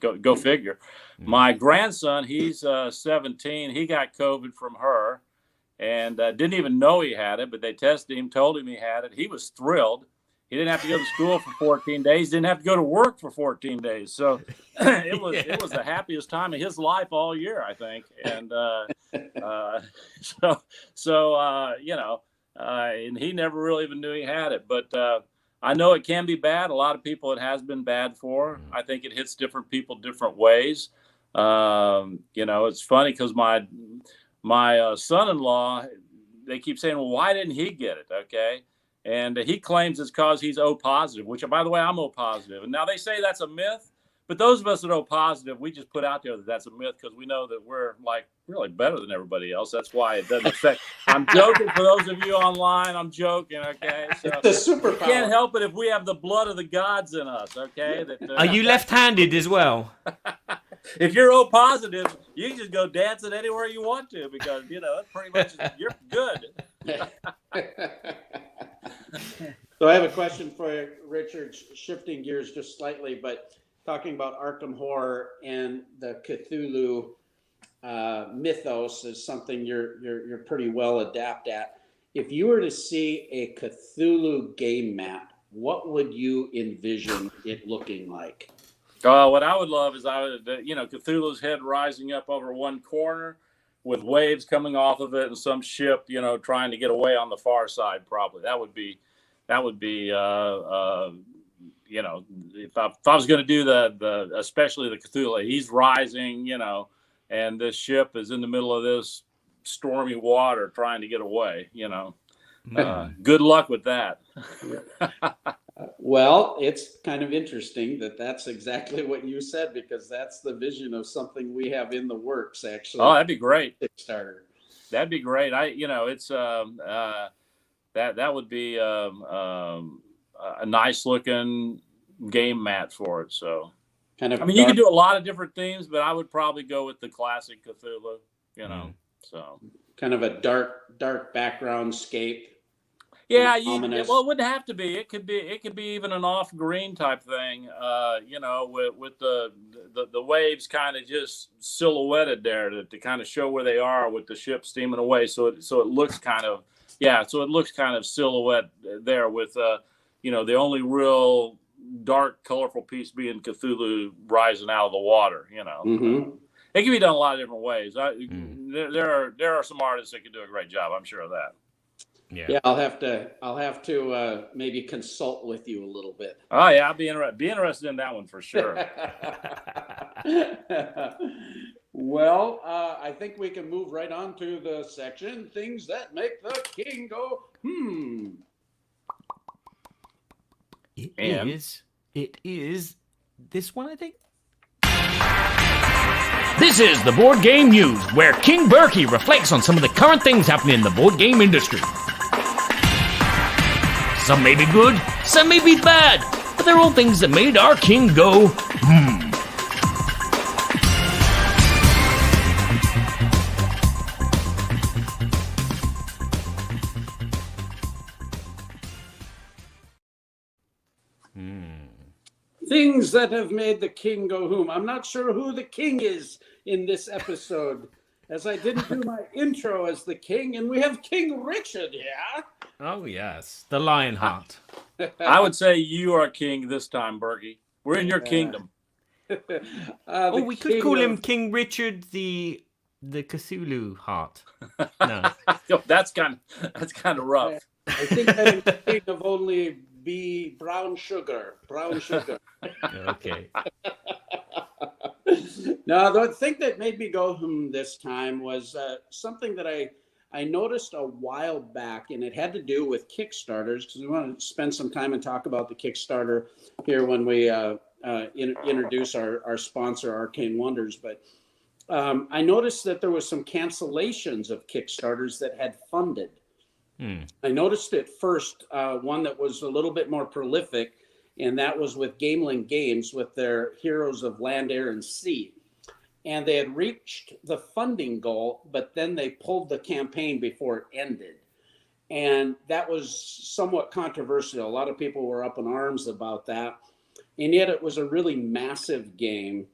Go figure. My grandson, he's 17. He got COVID from her and didn't even know he had it, but they tested him, told him he had it. He was thrilled. He didn't have to go to school for 14 days. Didn't have to go to work for 14 days. So it was the happiest time of his life all year, I think. And and he never really even knew he had it. But I know it can be bad. A lot of people it has been bad for. I think it hits different people different ways. It's funny because my son-in-law, they keep saying, well, why didn't he get it? Okay. And he claims it's because he's O positive, which, by the way, I'm O positive. And now they say that's a myth. But those of us that are O positive, we just put out there that that's a myth because we know that we're like really better than everybody else. That's why it doesn't affect. I'm joking for those of you online. I'm joking. Okay, so it's a superpower. We can't help it if we have the blood of the gods in us. Okay. Are you left-handed as well? If you're O positive, you can just go dancing anywhere you want to because that's pretty much you're good. So I have a question for you, Richard, shifting gears just slightly, but talking about Arkham Horror and the Cthulhu mythos is something you're pretty well adept at. If you were to see a Cthulhu game map, what would you envision it looking like? What I would love is Cthulhu's head rising up over one corner with waves coming off of it and some ship, trying to get away on the far side. Probably that would be if I was going to do the especially the Cthulhu, he's rising, and this ship is in the middle of this stormy water trying to get away, good luck with that. Well, it's kind of interesting that that's exactly what you said, because that's the vision of something we have in the works, actually. Oh, that'd be great. Kickstarter. That'd be great. It's that would be a nice looking game mat for it. So kind of, you can do a lot of different themes, but I would probably go with the classic Cthulhu, so kind of a dark background scape. Yeah, it wouldn't have to be. It could be even an off green type thing, with the waves kind of just silhouetted there to kind of show where they are with the ship steaming away. So it looks kind of silhouette there with the only real dark, colorful piece being Cthulhu rising out of the water. Mm-hmm. It can be done a lot of different ways. There are some artists that can do a great job. I'm sure of that. Yeah, I'll have to maybe consult with you a little bit. Oh yeah, I'll be interested in that one for sure. Well, I think we can move right on to the section, things that make the king go, It is this one, I think. This is the Board Game News, where King Berkey reflects on some of the current things happening in the board game industry. Some may be good, some may be bad, but they're all things that made our king go, Things that have made the king go whom. I'm not sure who the king is in this episode, as I didn't do my intro as the king, and we have King Richard here. Oh, yes. The Lionheart. I would say you are king this time, Berkey. We're in your kingdom. We could call him King Richard the Cthulhu Heart. No. That's kind of rough. I think I'm king of only brown sugar. Brown sugar. Okay. No, the thing that made me go this time was something that I noticed a while back, and it had to do with Kickstarters, because we want to spend some time and talk about the Kickstarter here when we introduce our sponsor, Arcane Wonders. But I noticed that there was some cancellations of Kickstarters that had funded. I noticed at first one that was a little bit more prolific, and that was with Gamelin Games with their Heroes of Land, Air, and Sea. And they had reached the funding goal, but then they pulled the campaign before it ended. And that was somewhat controversial. A lot of people were up in arms about that. And yet it was a really massive game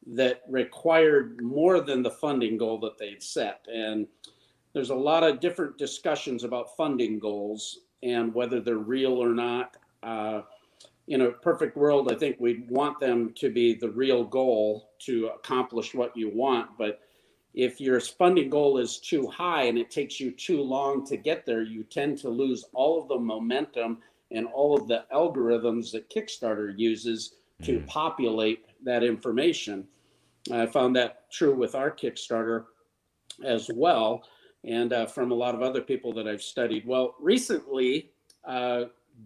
that required more than the funding goal that they'd set. And there's a lot of different discussions about funding goals and whether they're real or not. In a perfect world, I think we'd want them to be the real goal to accomplish what you want. But if your funding goal is too high and it takes you too long to get there, you tend to lose all of the momentum and all of the algorithms that Kickstarter uses to populate that information. I found that true with our Kickstarter as well, and from a lot of other people that I've studied. Well, recently,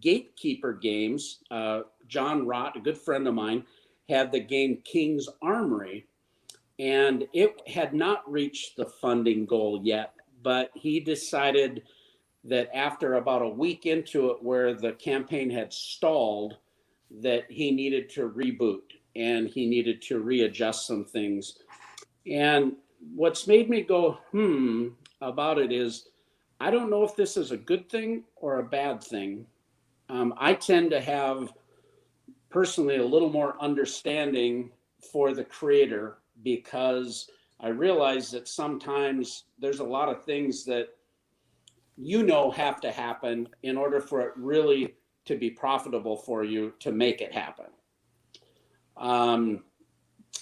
Gatekeeper Games, John Rott, a good friend of mine, had the game King's Armory, and it had not reached the funding goal yet, but he decided that after about a week into it where the campaign had stalled, that he needed to reboot and he needed to readjust some things. And what's made me go, about it is, I don't know if this is a good thing or a bad thing. I tend to have personally a little more understanding for the creator, because I realize that sometimes there's a lot of things that have to happen in order for it really to be profitable for you to make it happen. And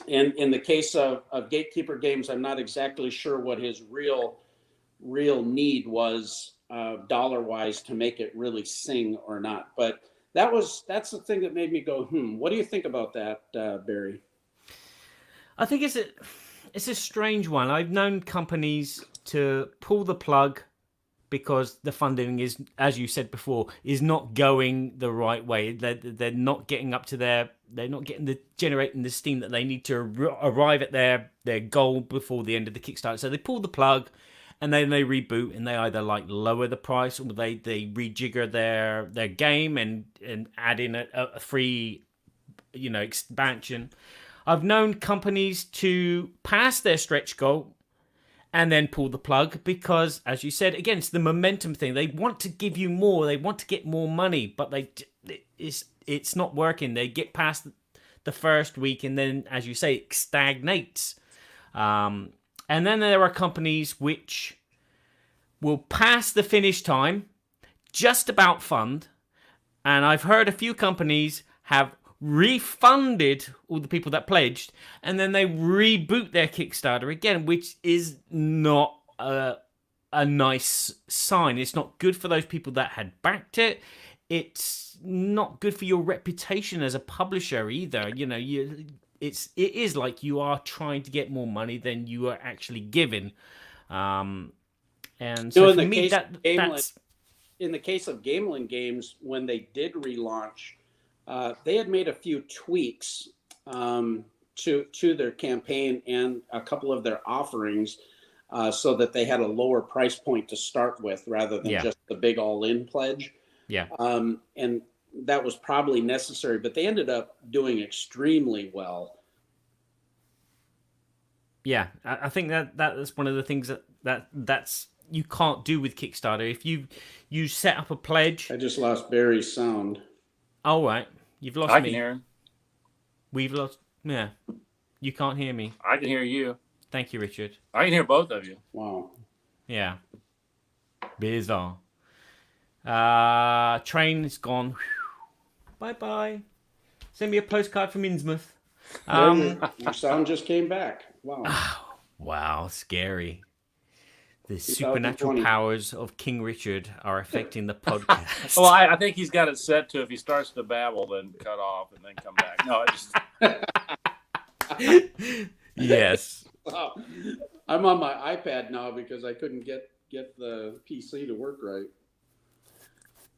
in the case of Gatekeeper Games, I'm not exactly sure what his real need was dollar-wise to make it really sing or not. But that's the thing that made me go, what do you think about that, Barry? I think it's a strange one. I've known companies to pull the plug because the funding is, as you said before, is not going the right way. They're not getting up to they're not getting generating the steam that they need to arrive at their goal before the end of the Kickstarter. So they pull the plug, and then they reboot, and they either lower the price, or they rejigger their game and add in a free expansion. I've known companies to pass their stretch goal and then pull the plug because, as you said, again, it's the momentum thing. They want to give you more. They want to get more money, but it's not working. They get past the first week, and then, as you say, it stagnates. And then there are companies which will pass the finish time, just about fund. And I've heard a few companies have refunded all the people that pledged, and then they reboot their Kickstarter again, which is not a nice sign. It's not good for those people that had backed it. It's not good for your reputation as a publisher either. It is like you are trying to get more money than you are actually giving. And so for me, that's in the case of Gamelin Games, when they did relaunch, they had made a few tweaks to their campaign and a couple of their offerings so that they had a lower price point to start with rather than just the big all-in pledge. Yeah. And that was probably necessary, but they ended up doing extremely well. Yeah, I think that's one of the things that's you can't do with Kickstarter. If you set up a pledge. I just lost Barry's sound. All right, you've lost I me. can hear him. We've lost. Yeah, you can't hear me. I can hear you. Thank you, Richard. I can hear both of you. Wow. Yeah. Bizarre. Train is gone. Bye-bye. Send me a postcard from Innsmouth. Your sound just came back. Wow. Wow, scary. The 2020. supernatural powers of King Richard are affecting the podcast. Well, I think he's got it set to if he starts to babble, then cut off and then come back. No, I just Yes. Wow. I'm on my iPad now because I couldn't get the PC to work right.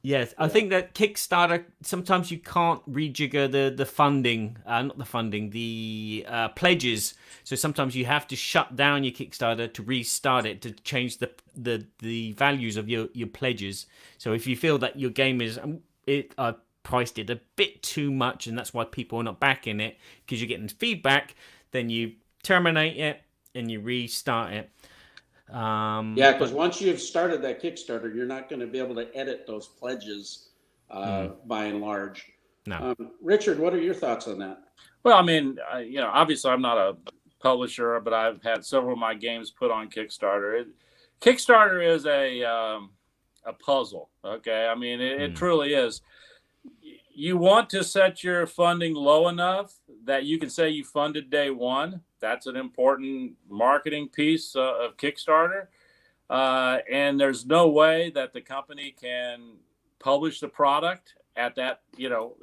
Yes, I think that Kickstarter, sometimes you can't rejigger the funding, not the funding, the pledges. So sometimes you have to shut down your Kickstarter to restart it to change the values of your pledges. So if you feel that your game is priced it a bit too much and that's why people are not backing it because you're getting feedback, then you terminate it and you restart it. Yeah, because once you've started that Kickstarter, you're not going to be able to edit those pledges by and large. No. Richard, what are your thoughts on that? Well, I mean, obviously I'm not a publisher, but I've had several of my games put on Kickstarter. Kickstarter is a puzzle. Okay, I mean, it truly is. You want to set your funding low enough that you can say you funded day one. That's an important marketing piece of Kickstarter. And there's no way that the company can publish the product at that,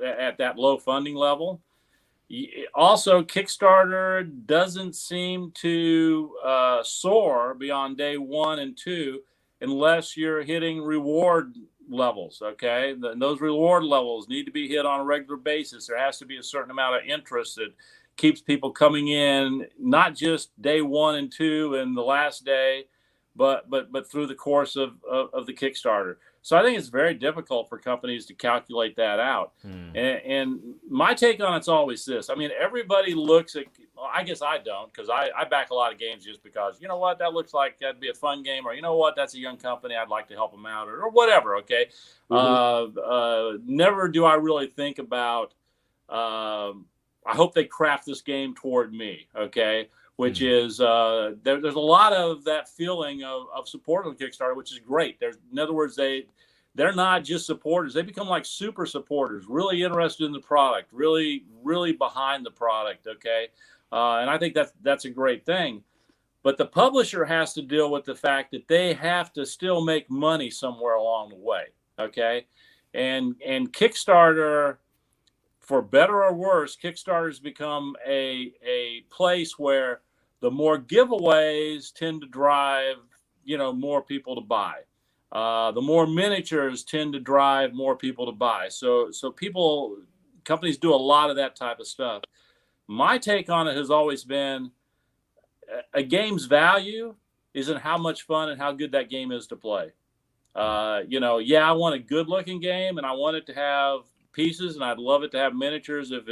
at that low funding level. Also, Kickstarter doesn't seem to soar beyond day 1 and 2 unless you're hitting reward levels. Okay, those reward levels need to be hit on a regular basis. There has to be a certain amount of interest that keeps people coming in, not just day 1 and 2 and the last day, but through the course of the Kickstarter. So I think it's very difficult for companies to calculate that out. And my take on it's always this. I mean, everybody looks at, well, I guess I don't, because I back a lot of games just because, you know what, that looks like that'd be a fun game, or you know what, that's a young company, I'd like to help them out, or whatever, okay? Never do I really think about, I hope they craft this game toward me, okay? Which is, there's a lot of that feeling of support on Kickstarter, which is great. In other words, they're not just supporters. They become like super supporters, really interested in the product, really, really behind the product, okay? And I think that's a great thing. But the publisher has to deal with the fact that they have to still make money somewhere along the way, okay? And Kickstarter, for better or worse, Kickstarter's become a place where the more giveaways tend to drive, more people to buy. The more miniatures tend to drive more people to buy. So companies do a lot of that type of stuff. My take on it has always been a game's value is in how much fun and how good that game is to play. I want a good looking game and I want it to have pieces and I'd love it to have miniatures if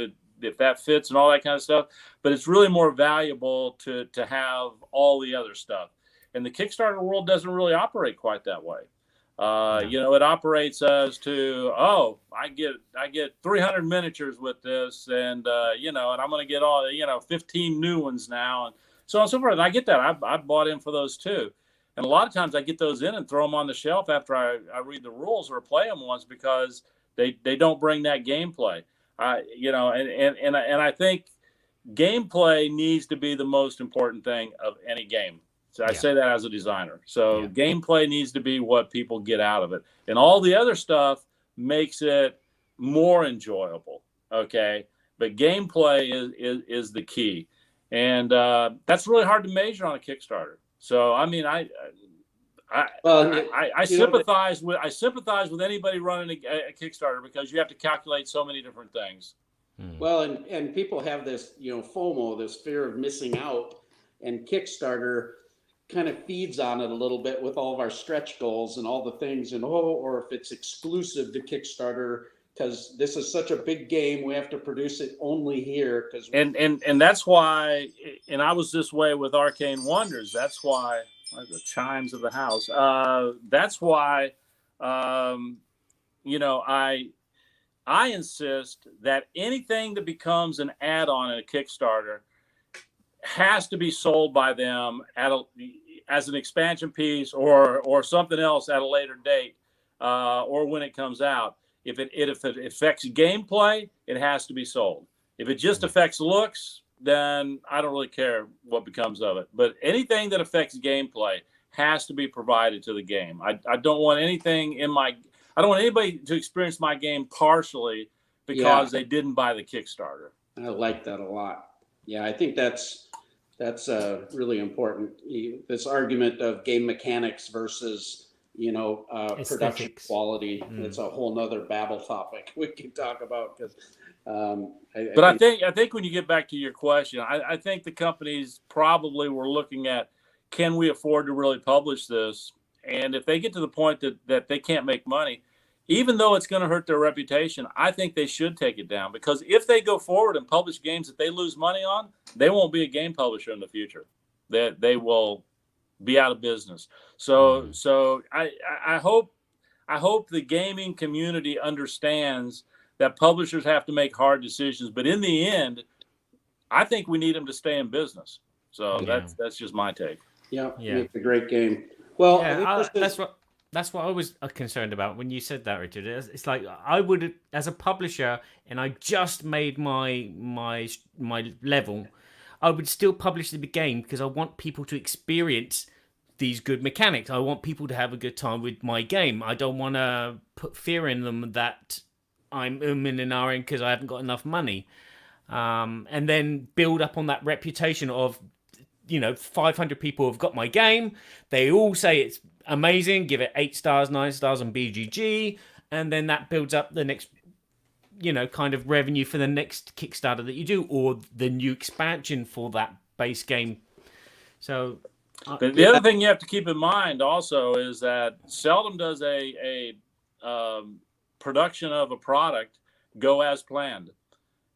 that fits and all that kind of stuff, but it's really more valuable to have all the other stuff. And the Kickstarter world doesn't really operate quite that way. It operates as to, I get 300 miniatures with this and and I'm going to get all 15 new ones now and so on and so forth. And I get that. I bought in for those too. And a lot of times I get those in and throw them on the shelf after I read the rules or play them once because they don't bring that gameplay. And I think gameplay needs to be the most important thing of any game. So I say that as a designer. So gameplay needs to be what people get out of it. And all the other stuff makes it more enjoyable. Okay. But gameplay is the key. And that's really hard to measure on a Kickstarter. So, I mean, I sympathize with anybody running a Kickstarter because you have to calculate so many different things. Well, and people have this, FOMO, this fear of missing out, and Kickstarter kind of feeds on it a little bit with all of our stretch goals and all the things, and or if it's exclusive to Kickstarter because this is such a big game, we have to produce it only here. And that's why, and I was this way with Arcane Wonders. That's why the chimes of the house. That's why, I insist that anything that becomes an add-on in a Kickstarter has to be sold by them as an expansion piece or something else at a later date, or when it comes out. If it affects gameplay, it has to be sold. If it just affects looks, then I don't really care what becomes of it. But anything that affects gameplay has to be provided to the game. I don't want anything I don't want anybody to experience my game partially because they didn't buy the Kickstarter. I like that a lot. Yeah, I think that's really important. This argument of game mechanics versus production quality. It's a whole nother Babble topic we can talk about because. I think when you get back to your question, I think the companies probably were looking at, can we afford to really publish this? And if they get to the point that they can't make money, even though it's going to hurt their reputation, I think they should take it down, because if they go forward and publish games that they lose money on, they won't be a game publisher in the future. They will be out of business. So I hope the gaming community understands that publishers have to make hard decisions, but in the end, I think we need them to stay in business. So that's just my take. Yeah, it's a great game. Well, that's what I was concerned about when you said that, Richard. It's like I would, as a publisher, and I just made my level, I would still publish the game because I want people to experience these good mechanics. I want people to have a good time with my game. I don't want to put fear in them that I'm in and ahhing because I haven't got enough money, and then build up on that reputation of 500 people have got my game. They all say it's amazing, give it 8 stars, 9 stars on BGG, and then that builds up the next kind of revenue for the next Kickstarter that you do, or the new expansion for that base game. So the other thing you have to keep in mind also is that seldom does a production of a product go as planned.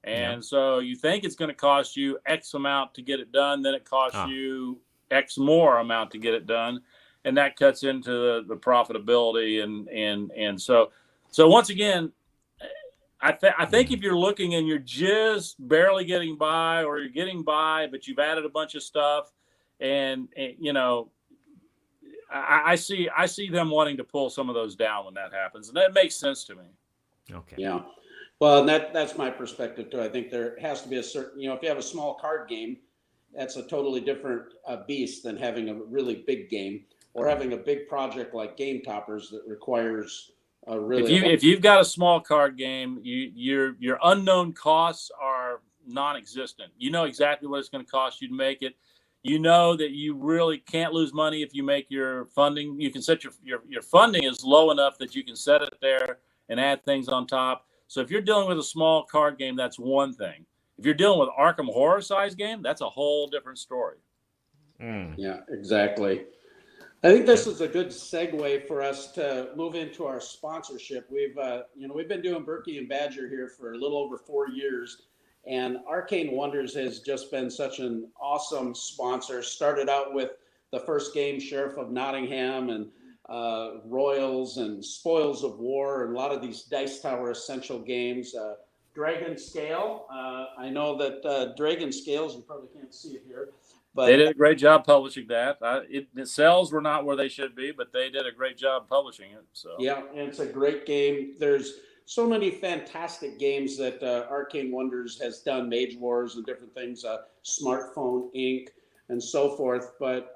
And so you think it's going to cost you X amount to get it done, then it costs you X more amount to get it done, and that cuts into the profitability. And so once again, I think if you're looking and you're just barely getting by, or you're getting by but you've added a bunch of stuff, and I see them wanting to pull some of those down when that happens, and that makes sense to me. Okay. Yeah. Well, and that's my perspective too. I think there has to be a certain, if you have a small card game, that's a totally different beast than having a really big game, or having a big project like Game Toppers that requires a really. If you've got a small card game, your unknown costs are non-existent. You know exactly what it's going to cost you to make it. You know that you really can't lose money if you make your funding. You can set your funding is low enough that you can set it there and add things on top. So if you're dealing with a small card game, that's one thing. If you're dealing with Arkham Horror size game, that's a whole different story. Yeah, exactly. I think this is a good segue for us to move into our sponsorship. We've been doing Berkey and Badger here for a little over 4 years, and Arcane Wonders has just been such an awesome sponsor. Started out with the first game, Sheriff of Nottingham, and Royals and Spoils of War, and a lot of these Dice Tower essential games. Dragon Scale. I know that Dragon Scales, you probably can't see it here, but they did a great job publishing that. The sales were not where they should be, but they did a great job publishing it. So yeah, and it's a great game. There's so many fantastic games that Arcane Wonders has done, Mage Wars and different things, Smartphone Inc. and so forth. But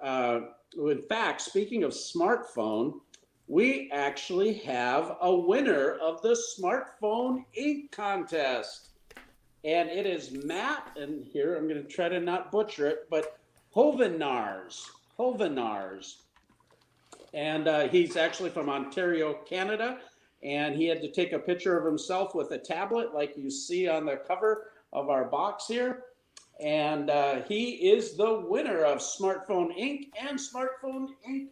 in fact, speaking of smartphone, we actually have a winner of the Smartphone Inc. contest. And it is Matt, and here I'm going to try to not butcher it, but Hovenars. And he's actually from Ontario, Canada. And he had to take a picture of himself with a tablet like you see on the cover of our box here. And he is the winner of Smartphone Inc. and Smartphone Inc.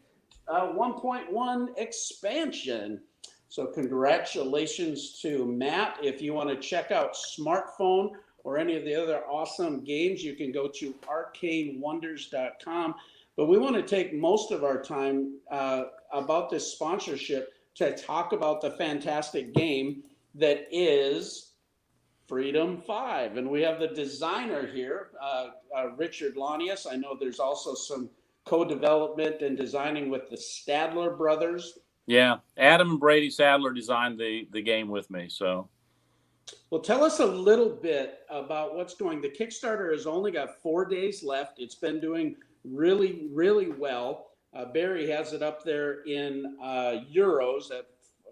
1.1 expansion. So congratulations to Matt. If you want to check out Smartphone or any of the other awesome games, you can go to arcanewonders.com. But we want to take most of our time about this sponsorship to talk about the fantastic game that is Freedom 5. And we have the designer here, Richard Launius. I know there's also some co-development and designing with the Stadler brothers. Yeah, Adam and Brady Sadler designed the game with me. So, well, tell us a little bit about what's going. The Kickstarter has only got 4 days left. It's been doing really, really well. Barry has it up there in euros at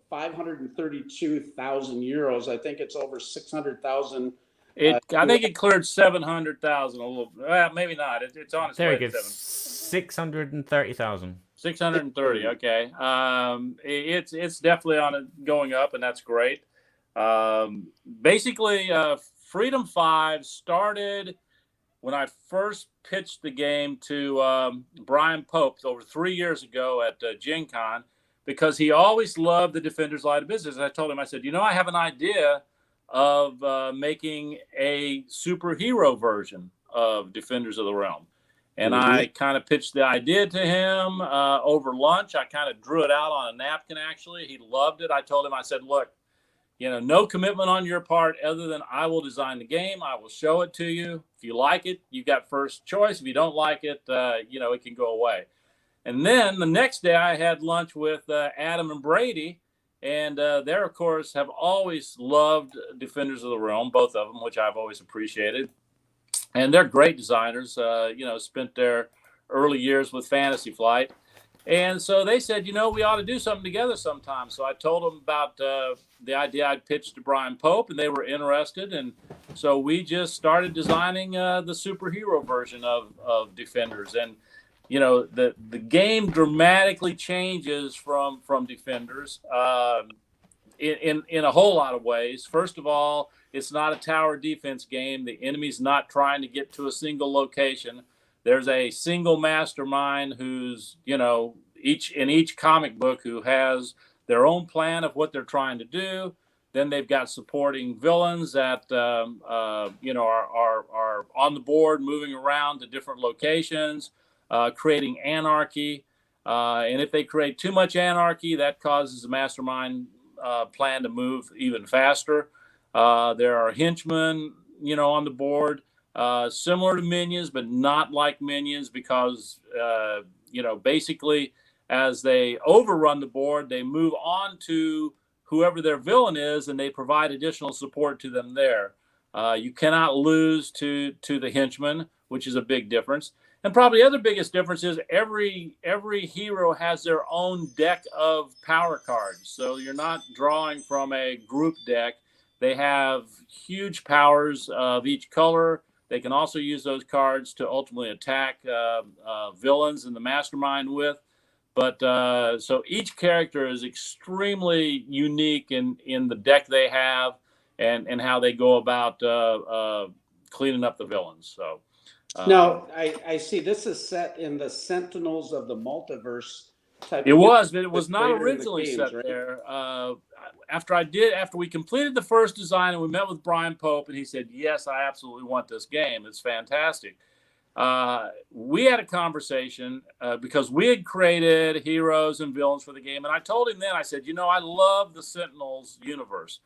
532,000 euros. I think it's over 600,000. I think it cleared 700,000. A little, maybe not. It's on its way to 630,000. 630. Okay. It's definitely on it going up, and that's great. Basically, Freedom 5 started when I first pitched the game to Brian Pope over 3 years ago at Gen Con, because he always loved the Defenders line of business. And I told him, I said, I have an idea of making a superhero version of Defenders of the Realm. And I kind of pitched the idea to him over lunch. I kind of drew it out on a napkin, actually. He loved it. I told him, I said, look, no commitment on your part other than I will design the game. I will show it to you. If you like it, you got first choice. If you don't like it, it can go away. And then the next day I had lunch with Adam and Brady, and they, of course, have always loved Defenders of the Realm, both of them, which I've always appreciated. And they're great designers, spent their early years with Fantasy Flight. And so they said, we ought to do something together sometime. So I told them about the idea I'd pitched to Brian Pope, and they were interested. And so we just started designing the superhero version of Defenders. And, the game dramatically changes from Defenders in a whole lot of ways. First of all, it's not a tower defense game. The enemy's not trying to get to a single location. There's a single mastermind who's, each comic book who has their own plan of what they're trying to do. Then they've got supporting villains that, are on the board, moving around to different locations, creating anarchy. And if they create too much anarchy, that causes the mastermind plan to move even faster. There are henchmen, on the board. Similar to minions, but not like minions, because, basically as they overrun the board, they move on to whoever their villain is, and they provide additional support to them there. You cannot lose to the henchmen, which is a big difference. And probably the other biggest difference is every hero has their own deck of power cards. So you're not drawing from a group deck. They have huge powers of each color. They can also use those cards to ultimately attack villains in the mastermind with. But so each character is extremely unique in the deck they have and how they go about cleaning up the villains. So now I see this is set in the Sentinels of the Multiverse type. It was, but it was not originally games, set right? there. After we completed the first design and we met with Brian Pope, and he said, yes, I absolutely want this game. It's fantastic. We had a conversation because we had created heroes and villains for the game. And I told him then, I said, I love the Sentinels universe.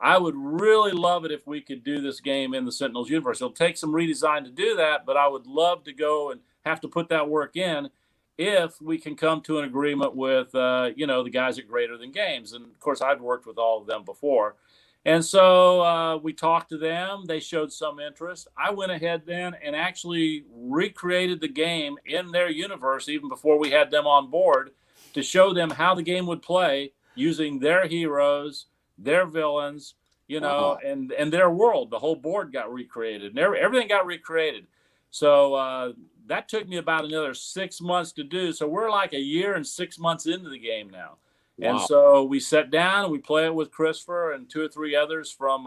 I would really love it if we could do this game in the Sentinels universe. It'll take some redesign to do that, but I would love to go and have to put that work in if we can come to an agreement with, the guys at Greater Than Games. And, of course, I've worked with all of them before. And so we talked to them. They showed some interest. I went ahead then and actually recreated the game in their universe even before we had them on board to show them how the game would play using their heroes, their villains, and their world. The whole board got recreated, and everything got recreated. So that took me about another 6 months to do. So we're like a year and 6 months into the game now. Wow. And so we sat down and we play it with Christopher and 2 or 3 others from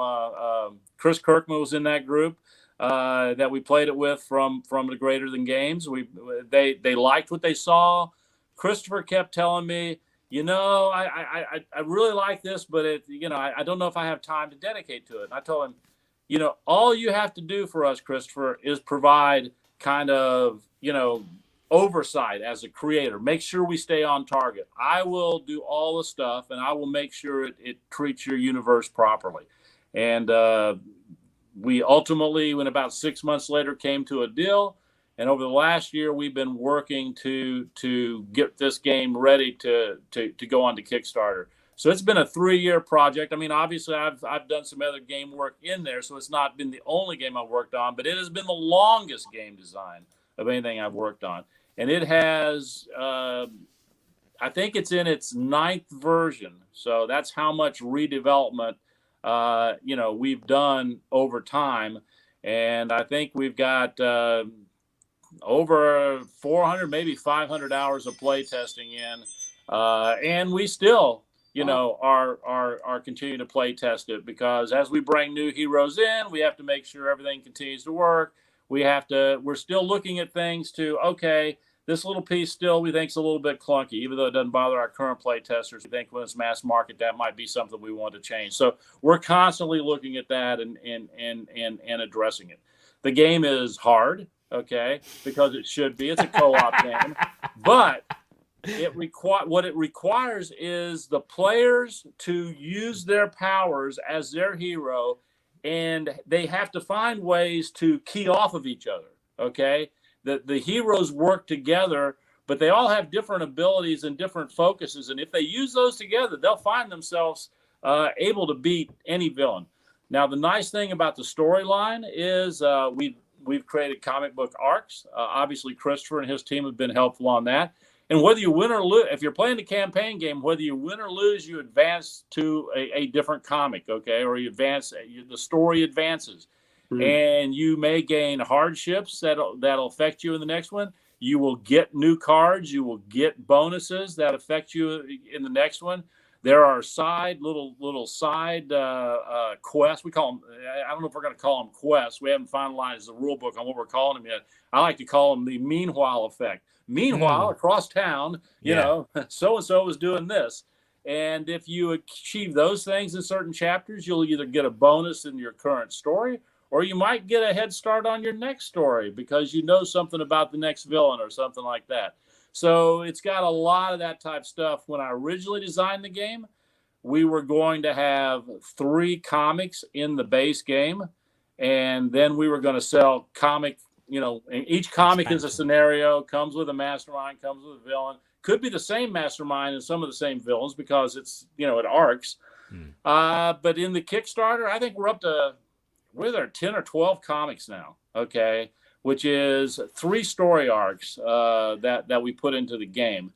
Chris Kirkman was in that group that we played it with from the Greater Than Games. They liked what they saw. Christopher kept telling me, I really like this, but I don't know if I have time to dedicate to it. And I told him, all you have to do for us, Christopher, is provide kind of, oversight as a creator. Make sure we stay on target. I will do all the stuff, and I will make sure it treats your universe properly. And we ultimately, when about 6 months later, came to a deal. And over the last year, we've been working to get this game ready to go on to Kickstarter. So it's been a 3-year project. I mean, obviously, I've done some other game work in there, so it's not been the only game I've worked on, but it has been the longest game design of anything I've worked on. And it has, I think it's in its 9th version. So that's how much redevelopment, we've done over time. And I think we've got over 400, maybe 500 hours of play testing in. And we still, are continuing to play test it, because as we bring new heroes in, we have to make sure everything continues to work. We're still looking at things to, okay, this little piece still we think is a little bit clunky, even though it doesn't bother our current play testers. We think when it's mass market, that might be something we want to change. So we're constantly looking at that and addressing it. The game is hard, okay, because it should be. It's a co-op game, but what it requires is the players to use their powers as their hero, and they have to find ways to key off of each other, okay? The heroes work together, but they all have different abilities and different focuses, and if they use those together, they'll find themselves able to beat any villain. Now, the nice thing about the storyline is we've created comic book arcs. Obviously, Christopher and his team have been helpful on that. And whether you win or lose, if you're playing the campaign game, whether you win or lose, you advance to a different comic, okay? Or you advance, the story advances. Mm-hmm. And you may gain hardships that'll affect you in the next one. You will get new cards. You will get bonuses that affect you in the next one. There are little side quests. We call them, I don't know if we're going to call them quests. We haven't finalized the rule book on what we're calling them yet. I like to call them the meanwhile effect. Meanwhile, across town, so-and-so is doing this. And if you achieve those things in certain chapters, you'll either get a bonus in your current story, or you might get a head start on your next story because you know something about the next villain or something like that. So it's got a lot of that type stuff. When I originally designed the game, we were going to have 3 comics in the base game, and then we were going to sell comic. Each comic is a scenario, comes with a mastermind, comes with a villain. Could be the same mastermind and some of the same villains because it's, it arcs. But in the Kickstarter, I think we're there 10 or 12 comics now, okay, which is 3 story arcs that we put into the game.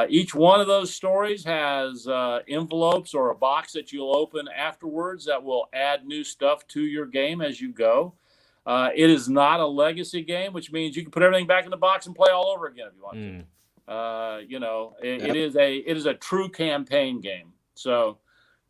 Each one of those stories has envelopes or a box that you'll open afterwards that will add new stuff to your game as you go. It is not a legacy game, which means you can put everything back in the box and play all over again if you want to. It is a true campaign game. So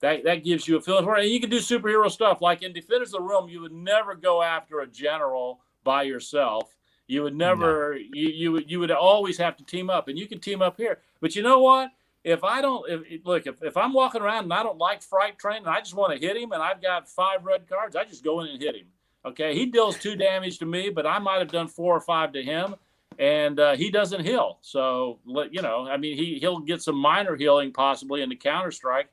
that gives you a feeling for it. And you can do superhero stuff. Like in Defenders of the Realm, you would never go after a general by yourself. You would never. No. You would always have to team up, and you can team up here. But you know what? If I'm walking around and I don't like Fright Train and I just want to hit him and I've got 5 red cards, I just go in and hit him. Okay, he deals 2 damage to me, but I might have done 4 or 5 to him, and he doesn't heal. So, he'll get some minor healing possibly in the counter strike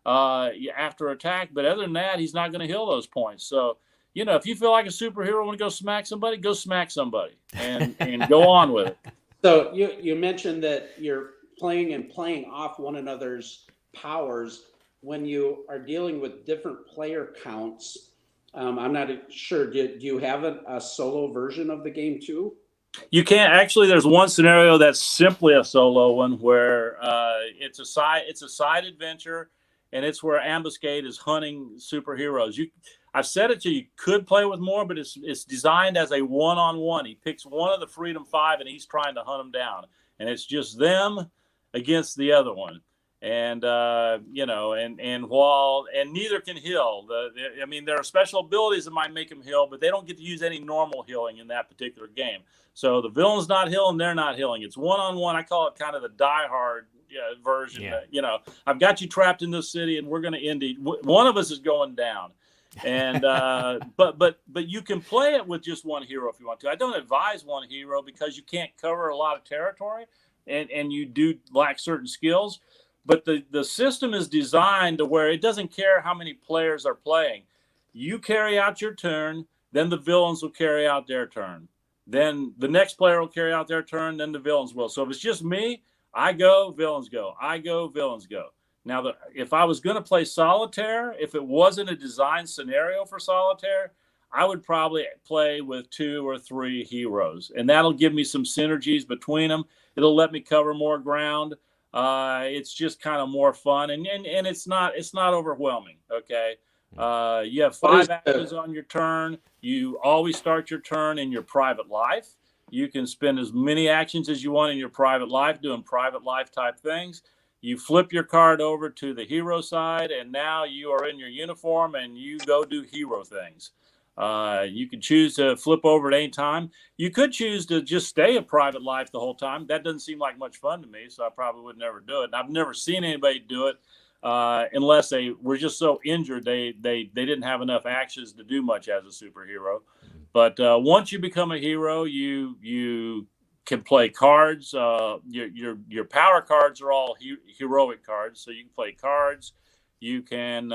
after attack, but other than that, he's not going to heal those points. So, if you feel like a superhero want to go smack somebody and go on with it. So you mentioned that you're playing off one another's powers when you are dealing with different player counts. I'm not sure. Do you have a solo version of the game too? You can't. Actually, there's one scenario that's simply a solo one where it's a side adventure, and it's where Ambuscade is hunting superheroes. I've said it to you could play with more, but it's designed as a one-on-one. He picks one of the Freedom 5, and he's trying to hunt them down, and it's just them against the other one. And neither can heal. There are special abilities that might make them heal, but they don't get to use any normal healing in that particular game. So the villain's not healing, they're not healing. It's one-on-one. I call it kind of the Die Hard version. Yeah. I've got you trapped in this city, and we're going to end it. One of us is going down. And but you can play it with just one hero if you want to. I don't advise one hero because you can't cover a lot of territory, and you do lack certain skills. But the system is designed to where it doesn't care how many players are playing. you carry out your turn, then the villains will carry out their turn. Then the next player will carry out their turn, then the villains will. So if it's just me, I go, villains go. I go, villains go. Now, if I was going to play solitaire, if it wasn't a design scenario for solitaire, I would probably play with 2 or 3 heroes, and that'll give me some synergies between them. It'll let me cover more ground. It's just kind of more fun, and it's not overwhelming. Okay, you have 5 actions on your turn. You always start your turn in your private life. You can spend as many actions as you want in your private life doing private life type things. You flip your card over to the hero side, and now you are in your uniform, and you go do hero things. You can choose to flip over at any time. You could choose to just stay a private life the whole time. That doesn't seem like much fun to me, so I probably would never do it. And I've never seen anybody do it unless they were just so injured they didn't have enough actions to do much as a superhero. But once you become a hero, you can play cards. Your power cards are all heroic cards, so you can play cards. You can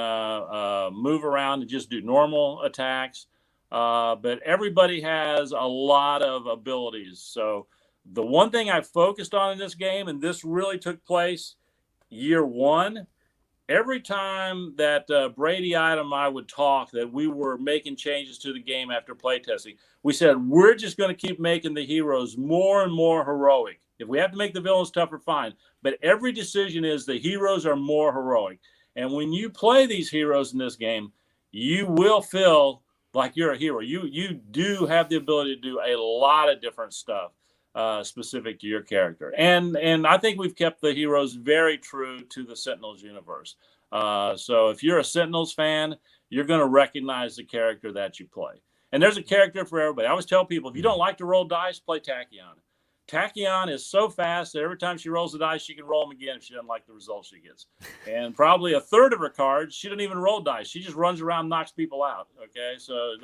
move around and just do normal attacks. But everybody has a lot of abilities. So the one thing I focused on in this game, and this really took place year 1, every time that Brady Item I would talk that we were making changes to the game after playtesting, we said, we're just going to keep making the heroes more and more heroic. If we have to make the villains tougher, fine. But every decision is the heroes are more heroic. And when you play these heroes in this game, you will feel like you're a hero. You do have the ability to do a lot of different stuff specific to your character. And I think we've kept the heroes very true to the Sentinels universe. So if you're a Sentinels fan, you're going to recognize the character that you play. And there's a character for everybody. I always tell people, if you don't like to roll dice, play Tachyon. Tachyon is so fast that every time she rolls the dice, she can roll them again if she doesn't like the results she gets. And probably a third of her cards, she doesn't even roll dice. She just runs around and knocks people out. Okay, so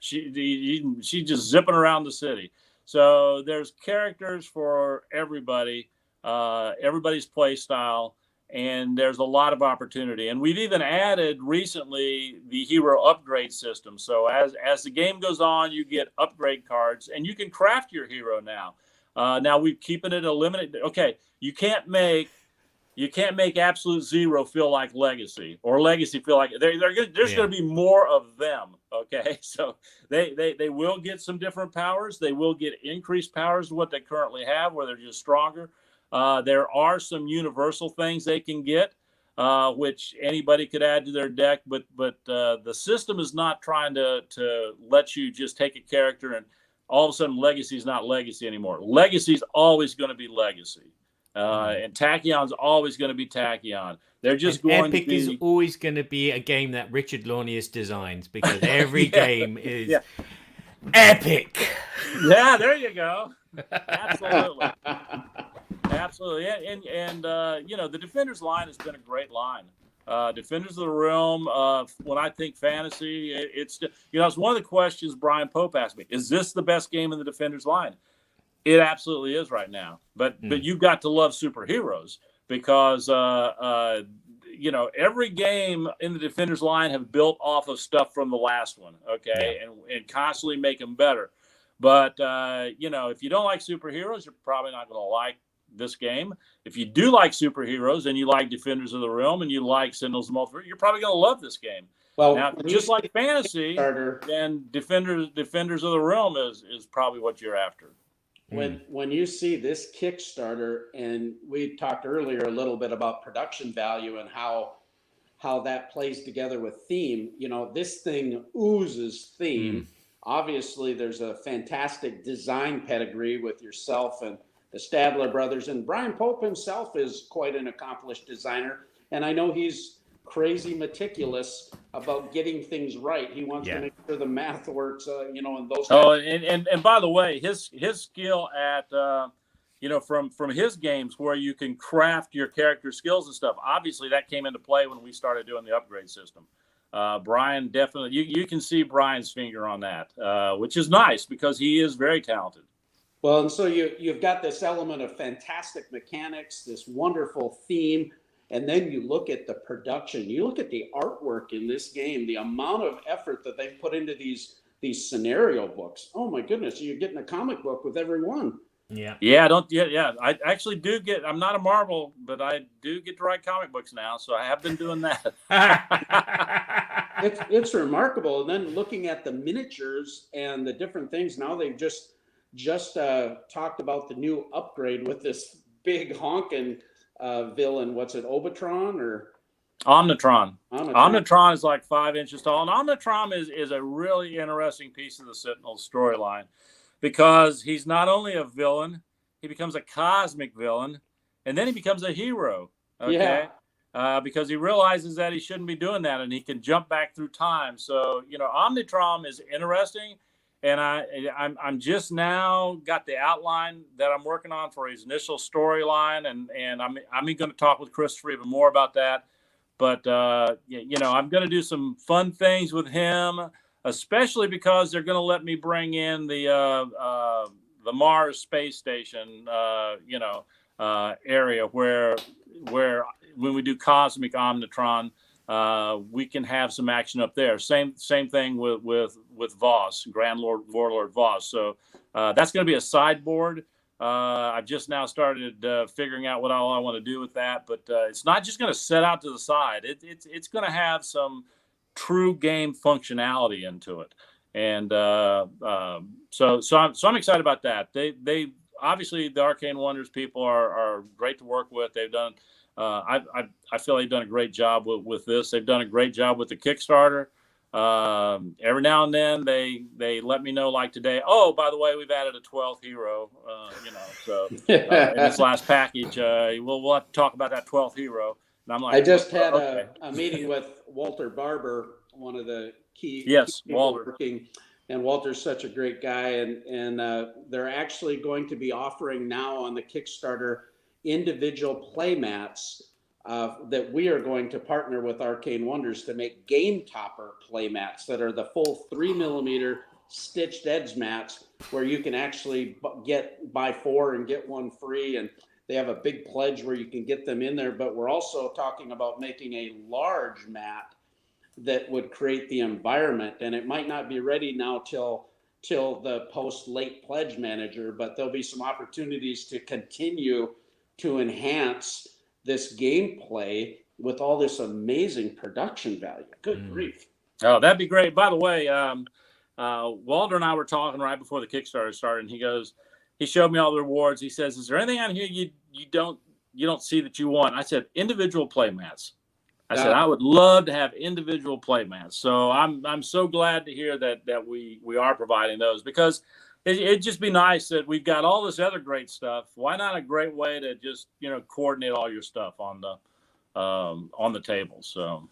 she's just zipping around the city. So there's characters for everybody, everybody's play style, and there's a lot of opportunity. And we've even added recently the hero upgrade system. So as the game goes on, you get upgrade cards, and you can craft your hero now. Now we're keeping it a limited. Okay, you can't make Absolute Zero feel like Legacy, or Legacy feel like there's going to be more of them. Okay, so they will get some different powers. They will get increased powers to what they currently have, where they're just stronger. There are some universal things they can get, which anybody could add to their deck. But the system is not trying to let you just take a character and all of a sudden Legacy is not Legacy anymore. Legacy is always going to be Legacy. And Tachyon's always going to be Tachyon. They're just going Epic to be... is always going to be a game that Richard Launius designs, because every game is epic. Yeah, there you go. Absolutely. Absolutely. And the Defenders line has been a great line. Defenders of the Realm, when I think fantasy, it's one of the questions Brian Pope asked me, is this the best game in the Defenders line? It absolutely is right now. But you've got to love superheroes, because every game in the Defenders line have built off of stuff from the last one, okay, and constantly make them better. But if you don't like superheroes, you're probably not going to like this game. If you do like superheroes and you like Defenders of the Realm and you like Sentinels of the Multiverse, you're probably going to love this game. Well, now, just like fantasy, then Defenders of the Realm is probably what you're after. When you see this Kickstarter, and we talked earlier a little bit about production value and how that plays together with theme, this thing oozes theme. Obviously, there's a fantastic design pedigree with yourself and the Stadler brothers, and Brian Pope himself is quite an accomplished designer, and I know he's crazy meticulous about getting things right. He wants to make sure the math works, and those. Oh, and by the way, his skill at from his games where you can craft your character skills and stuff. Obviously, that came into play when we started doing the upgrade system. Brian definitely, you can see Brian's finger on that, which is nice because he is very talented. Well, and so you've got this element of fantastic mechanics, this wonderful theme, And then you look at the production, you look at the artwork in this game, the amount of effort that they've put into these scenario books. Oh my goodness, you're getting a comic book with every one. Yeah. I actually do get. I'm not a Marvel, but I do get to write comic books now, so I have been doing that. It's remarkable. And then looking at the miniatures and the different things, now they've just talked about the new upgrade with this big honking villain. What's it, Obatron or Omnitron. Omnitron? Omnitron is like 5 inches tall, and Omnitron is a really interesting piece of the Sentinels storyline, because he's not only a villain, he becomes a cosmic villain, and then he becomes a hero. Okay. Yeah. Because he realizes that he shouldn't be doing that, and he can jump back through time. So, Omnitron is interesting, and I'm just now got the outline that I'm working on for his initial storyline, and I'm going to talk with Christopher even more about that. But I'm going to do some fun things with him, especially because they're going to let me bring in the Mars space station, area where when we do Cosmic Omnitron, we can have some action up there. Same thing with Voss, Grand Warlord Voss. So that's going to be a sideboard. I've just now started figuring out what all I want to do with that, but it's not just going to set out to the side. It's going to have some true game functionality into it, and so I'm excited about that. They obviously, the Arcane Wonders people are great to work with. They've done I feel they've done a great job with this. They've done a great job with the Kickstarter. Every now and then they let me know, like today, oh, by the way, we've added a 12th hero, so in this last package, we'll have to talk about that 12th hero. And I'm like, I just had a meeting with Walter Barber, one of the key people Walter working, and Walter's such a great guy, and they're actually going to be offering now on the Kickstarter individual play mats that we are going to partner with Arcane Wonders to make game topper play mats that are the full 3mm stitched edge mats, where you can actually buy 4 and get 1 free, and they have a big pledge where you can get them in there. But we're also talking about making a large mat that would create the environment, and it might not be ready now till the post late pledge manager, but there'll be some opportunities to continue to enhance this gameplay with all this amazing production value. Good grief. Oh, that'd be great. By the way, Walter and I were talking right before the Kickstarter started, and he showed me all the rewards. He says, is there anything on here you don't see that you want? I said, individual play mats. I said, I would love to have individual play mats. So I'm so glad to hear that we are providing those, because it'd just be nice that we've got all this other great stuff. Why not a great way to just, coordinate all your stuff on the table? So.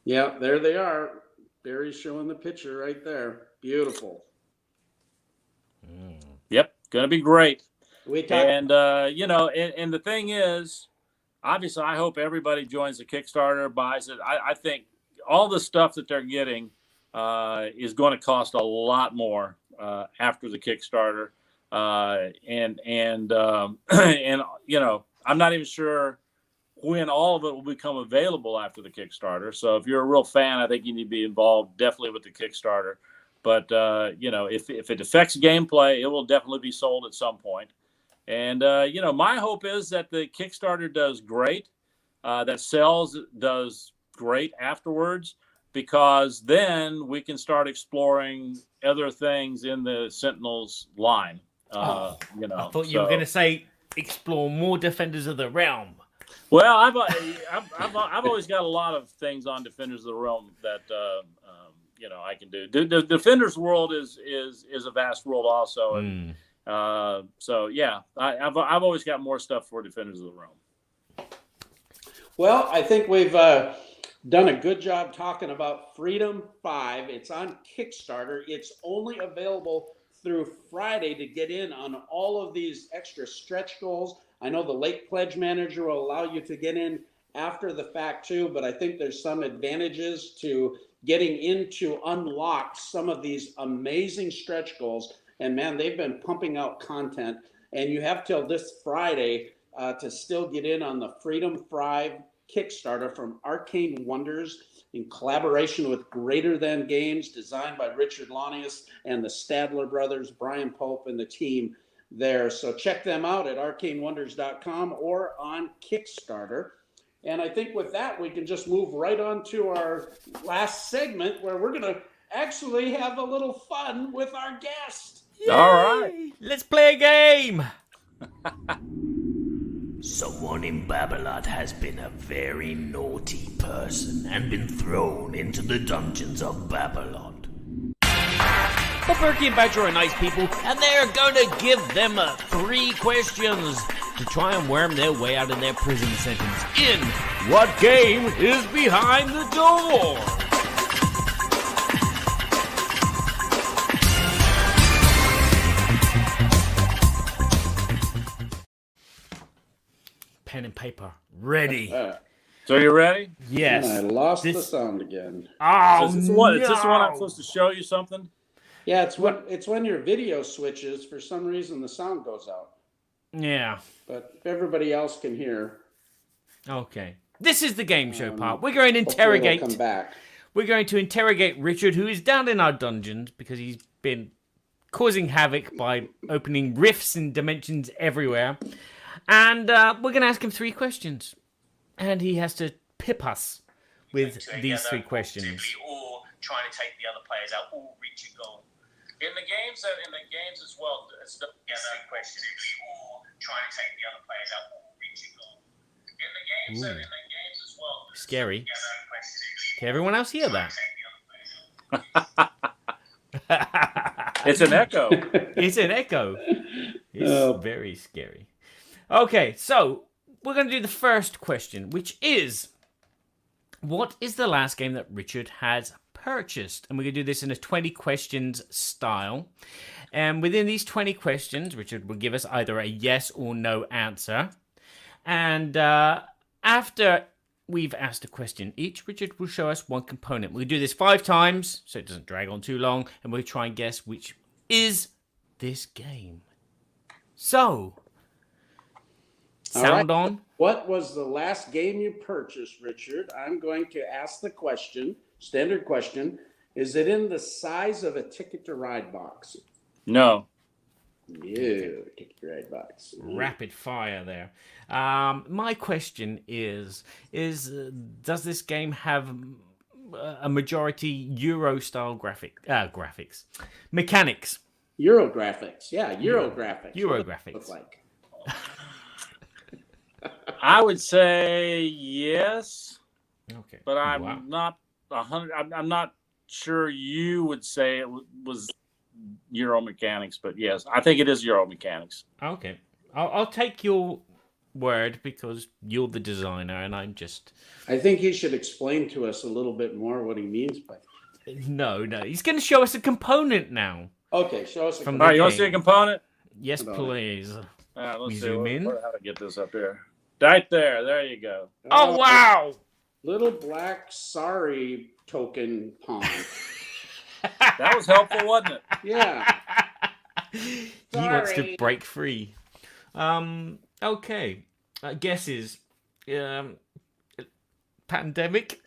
Yeah, there they are. Barry's showing the picture right there. Beautiful. Yep. Going to be great. And the thing is, obviously, I hope everybody joins the Kickstarter, buys it. I think all the stuff that they're getting is going to cost a lot more after the Kickstarter, and I'm not even sure when all of it will become available after the Kickstarter. So if you're a real fan, I think you need to be involved definitely with the Kickstarter. But if it affects gameplay, it will definitely be sold at some point. And my hope is that the Kickstarter does great, that sales does great afterwards, because then we can start exploring other things in the Sentinels line. I thought you were going to say explore more Defenders of the Realm. Well, I've always got a lot of things on Defenders of the Realm that I can do. The Defenders world is a vast world also, and I've always got more stuff for Defenders of the Realm. Well, I think we've done a good job talking about Freedom 5. It's on Kickstarter. It's only available through Friday to get in on all of these extra stretch goals. I know the late pledge manager will allow you to get in after the fact too, but I think there's some advantages to getting in to unlock some of these amazing stretch goals. And man, they've been pumping out content, and you have till this Friday to still get in on the Freedom 5 Kickstarter from Arcane Wonders in collaboration with Greater Than Games, designed by Richard Launius and the Stadler brothers, Brian Pope and the team there. So check them out at arcanewonders.com or on Kickstarter. And I think with that, we can just move right on to our last segment where we're going to actually have a little fun with our guest. Yay! All right. Let's play a game. Someone in Babylon has been a very naughty person and been thrown into the dungeons of Babylon. But Berkey and Badger are nice people, and they're going to give them 3 questions to try and worm their way out of their prison sentence in What Game is Behind the Door? Pen and paper, ready. So you ready? Yes. And I lost the This- sound again. Oh, Is this one? no. Is this one I'm supposed to show you something? Yeah, it's when your video switches, for some reason the sound goes out. Yeah. But if everybody else can hear, Okay. This is the game show part. We're going to hopefully it'll interrogate. come back. We're going to interrogate Richard, who is down in our dungeons because he's been causing havoc by opening rifts in dimensions everywhere. And we're going to ask him 3 questions. And he has to pip us with these 3 questions. Or trying to take the other players out or reach a goal. In the games as well, it's the Questions. Or trying to take the other players out or reach a goal. in the Ooh. games as well. Scary. Can everyone else hear that? It's an echo. It's an echo. It's very scary. Okay, so we're going to do the first question, which is, what is the last game that Richard has purchased? And we're going to do this in a 20 questions style. And within these 20 questions, Richard will give us either a yes or no answer. And after we've asked a question each, Richard will show us one component. We'll do this 5 times, so it doesn't drag on too long, and we'll try and guess which is this game. So, sound on? What was the last game you purchased, Richard? I'm going to ask the question, standard question. Is it in the size of a Ticket to Ride box? No. No, Ticket to Ride box. Rapid fire there. My question is does this game have a majority Euro style graphics? Mechanics. Eurographics. Yeah, Eurographics. Eurographics. Look like. I would say yes, Okay. but I'm Wow. not 100. I'm not sure you would say it was Euro mechanics, but yes, I think it is Euro mechanics. Okay. I'll take your word because you're the designer and I'm just... I think he should explain to us a little bit more what he means by. No. He's going to show us a component now. Okay, show us. From All the right, you want to see a game. component? Yes, Hold on. please. Let's We see zoom in. how to get this up here. Right there. There you go. Oh, wow! Little black sorry token pawn. That was helpful, wasn't it? Yeah. He wants to Sorry. break free. Okay. Guesses. Pandemic.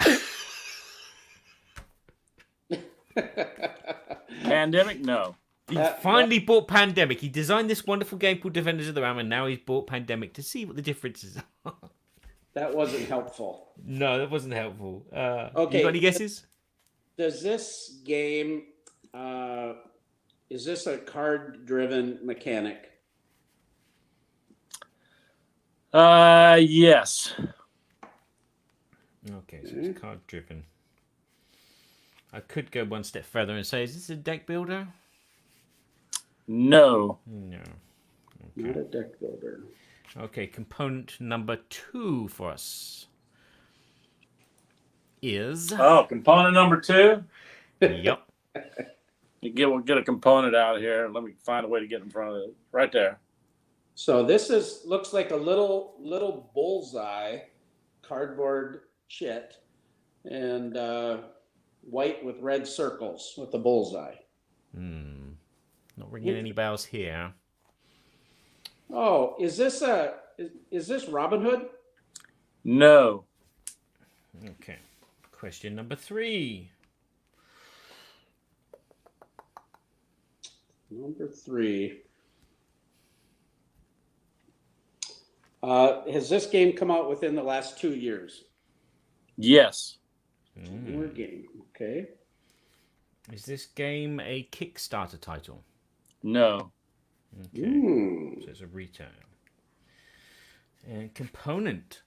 Pandemic? No. He finally bought Pandemic. He designed this wonderful game called Defenders of the Realm, and now he's bought Pandemic to see what the differences are. That wasn't helpful. No, that wasn't helpful. Okay. You got any guesses? Does this game, is this a card-driven mechanic? Yes. Okay, so it's card driven. I could go one step further and say, is this a deck builder? No. No. Not a deck builder. Okay, component number 2 for us is... Oh, component number 2? Yep. We'll get a component out of here. Let me find a way to get in front of it. Right there. So this looks like a little bullseye cardboard chit and white with red circles with the bullseye. Not ringing any bells here. Oh, is this Robin Hood? No. Okay. Question number 3. Number 3. Has this game come out within the last 2 years? Yes. Newer game. Okay. Is this game a Kickstarter title? No. Okay. So it's a return. And component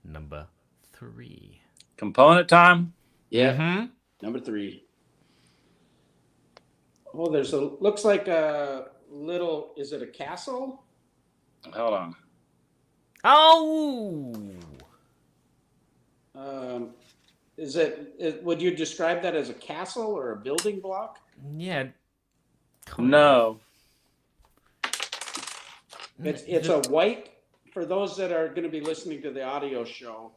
number 3. Component time? Yeah. Mm-hmm. Number 3. Oh, looks like a little, is it a castle? Hold on. Oh! Would you describe that as a castle or a building block? Yeah. No. It's a white, for those that are going to be listening to the audio show,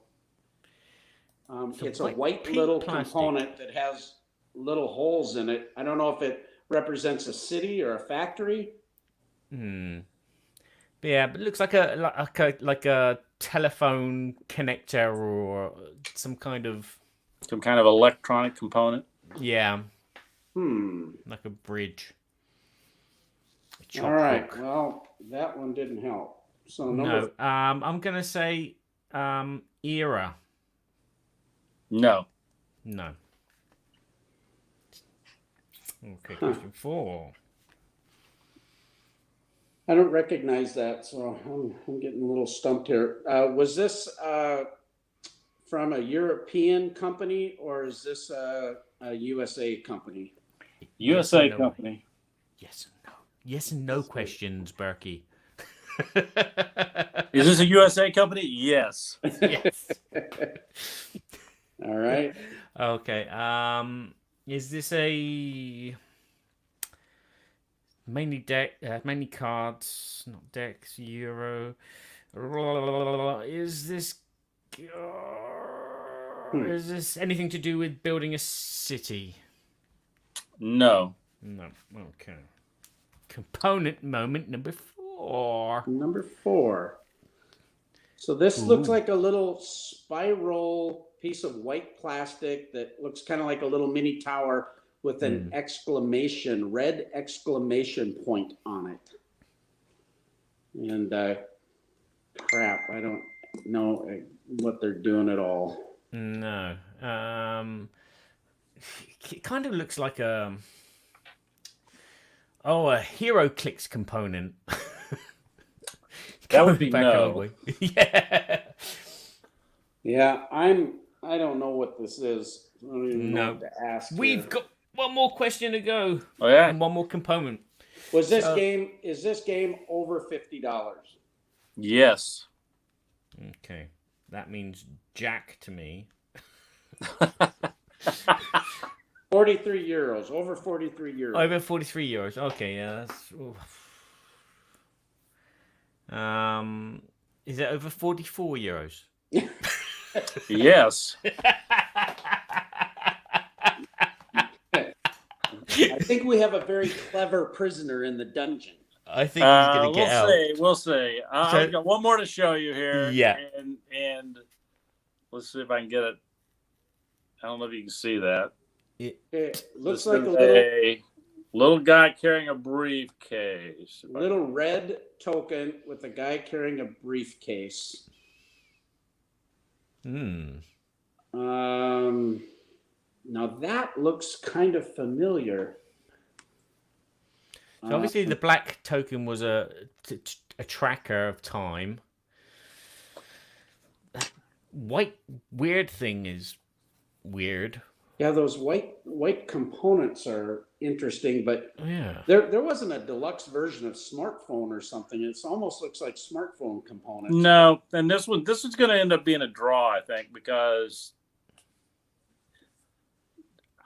it's a white pink little plastic component that has little holes in it. I don't know if it represents a city or a factory. Yeah, but it looks like a telephone connector or some kind of electronic component. like a bridge. All right. Well, that one didn't help. So No. I'm gonna say era. No. No. Okay, question 4. I don't recognize that, so I'm getting a little stumped here. Was this from a European company or is this a USA company? USA no. company. Yes and no. Yes and no questions, Berkey. Is this a USA company? Yes. Yes. All right. Okay. Is this a mainly cards, not decks, Euro? Is this anything to do with building a city? No. No. Okay. Component moment number 4. Number 4. So this looks like a little spiral piece of white plastic that looks kind of like a little mini tower with an red exclamation point on it. And crap, I don't know what they're doing at all. No. It kind of looks like a hero clicks component. That would be Back no. all the way. Yeah. Yeah, I don't know what this is. I don't even know what to ask. We've got one more question to go. Oh yeah. And one more component. Is this game over $50? Yes. Okay. That means Jack to me. 43 euros. Over 43 euros. Over 43 euros. Okay, yeah, that's. Is it over 44 euros? Yes. I think we have a very clever prisoner in the dungeon. I think he's going to get out. We'll see. I've got one more to show you here. Yeah. And let's see if I can get it. I don't know if you can see that. It looks This like is a little guy carrying a briefcase. little red token with a guy carrying a briefcase. Now that looks kind of familiar. So obviously the black token was a tracker of time. That white weird thing is weird. Yeah, those white components are interesting, but Yeah. there wasn't a deluxe version of smartphone or something. It almost looks like smartphone components. No, and this is going to end up being a draw, I think, because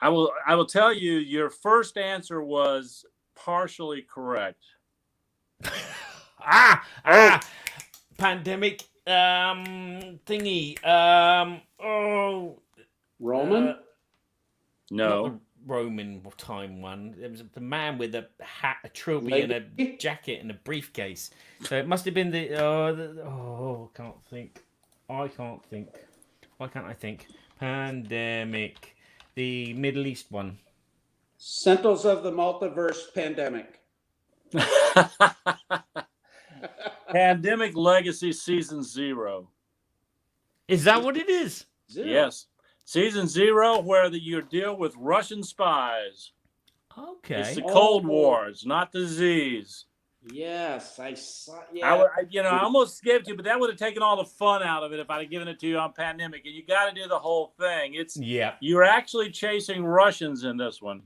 I will tell you your first answer was partially correct. Pandemic thingy. Roman? No. Not the Roman time one. There was the man with a hat, a trilby, and a jacket and a briefcase. So it must have been I can't think. Why can't I think? Pandemic. The Middle East one. Sentinels of the Multiverse Pandemic. Pandemic Legacy Season 0. Is that what it is? Zero. Yes. Season 0, where you deal with Russian spies. Okay. It's the Cold War. It's not the Z's. Yes, I saw. I, Yeah. I almost gave it to you, but that would have taken all the fun out of it if I'd have given it to you on Pandemic. And you got to do the whole thing. Yeah. You're actually chasing Russians in this one.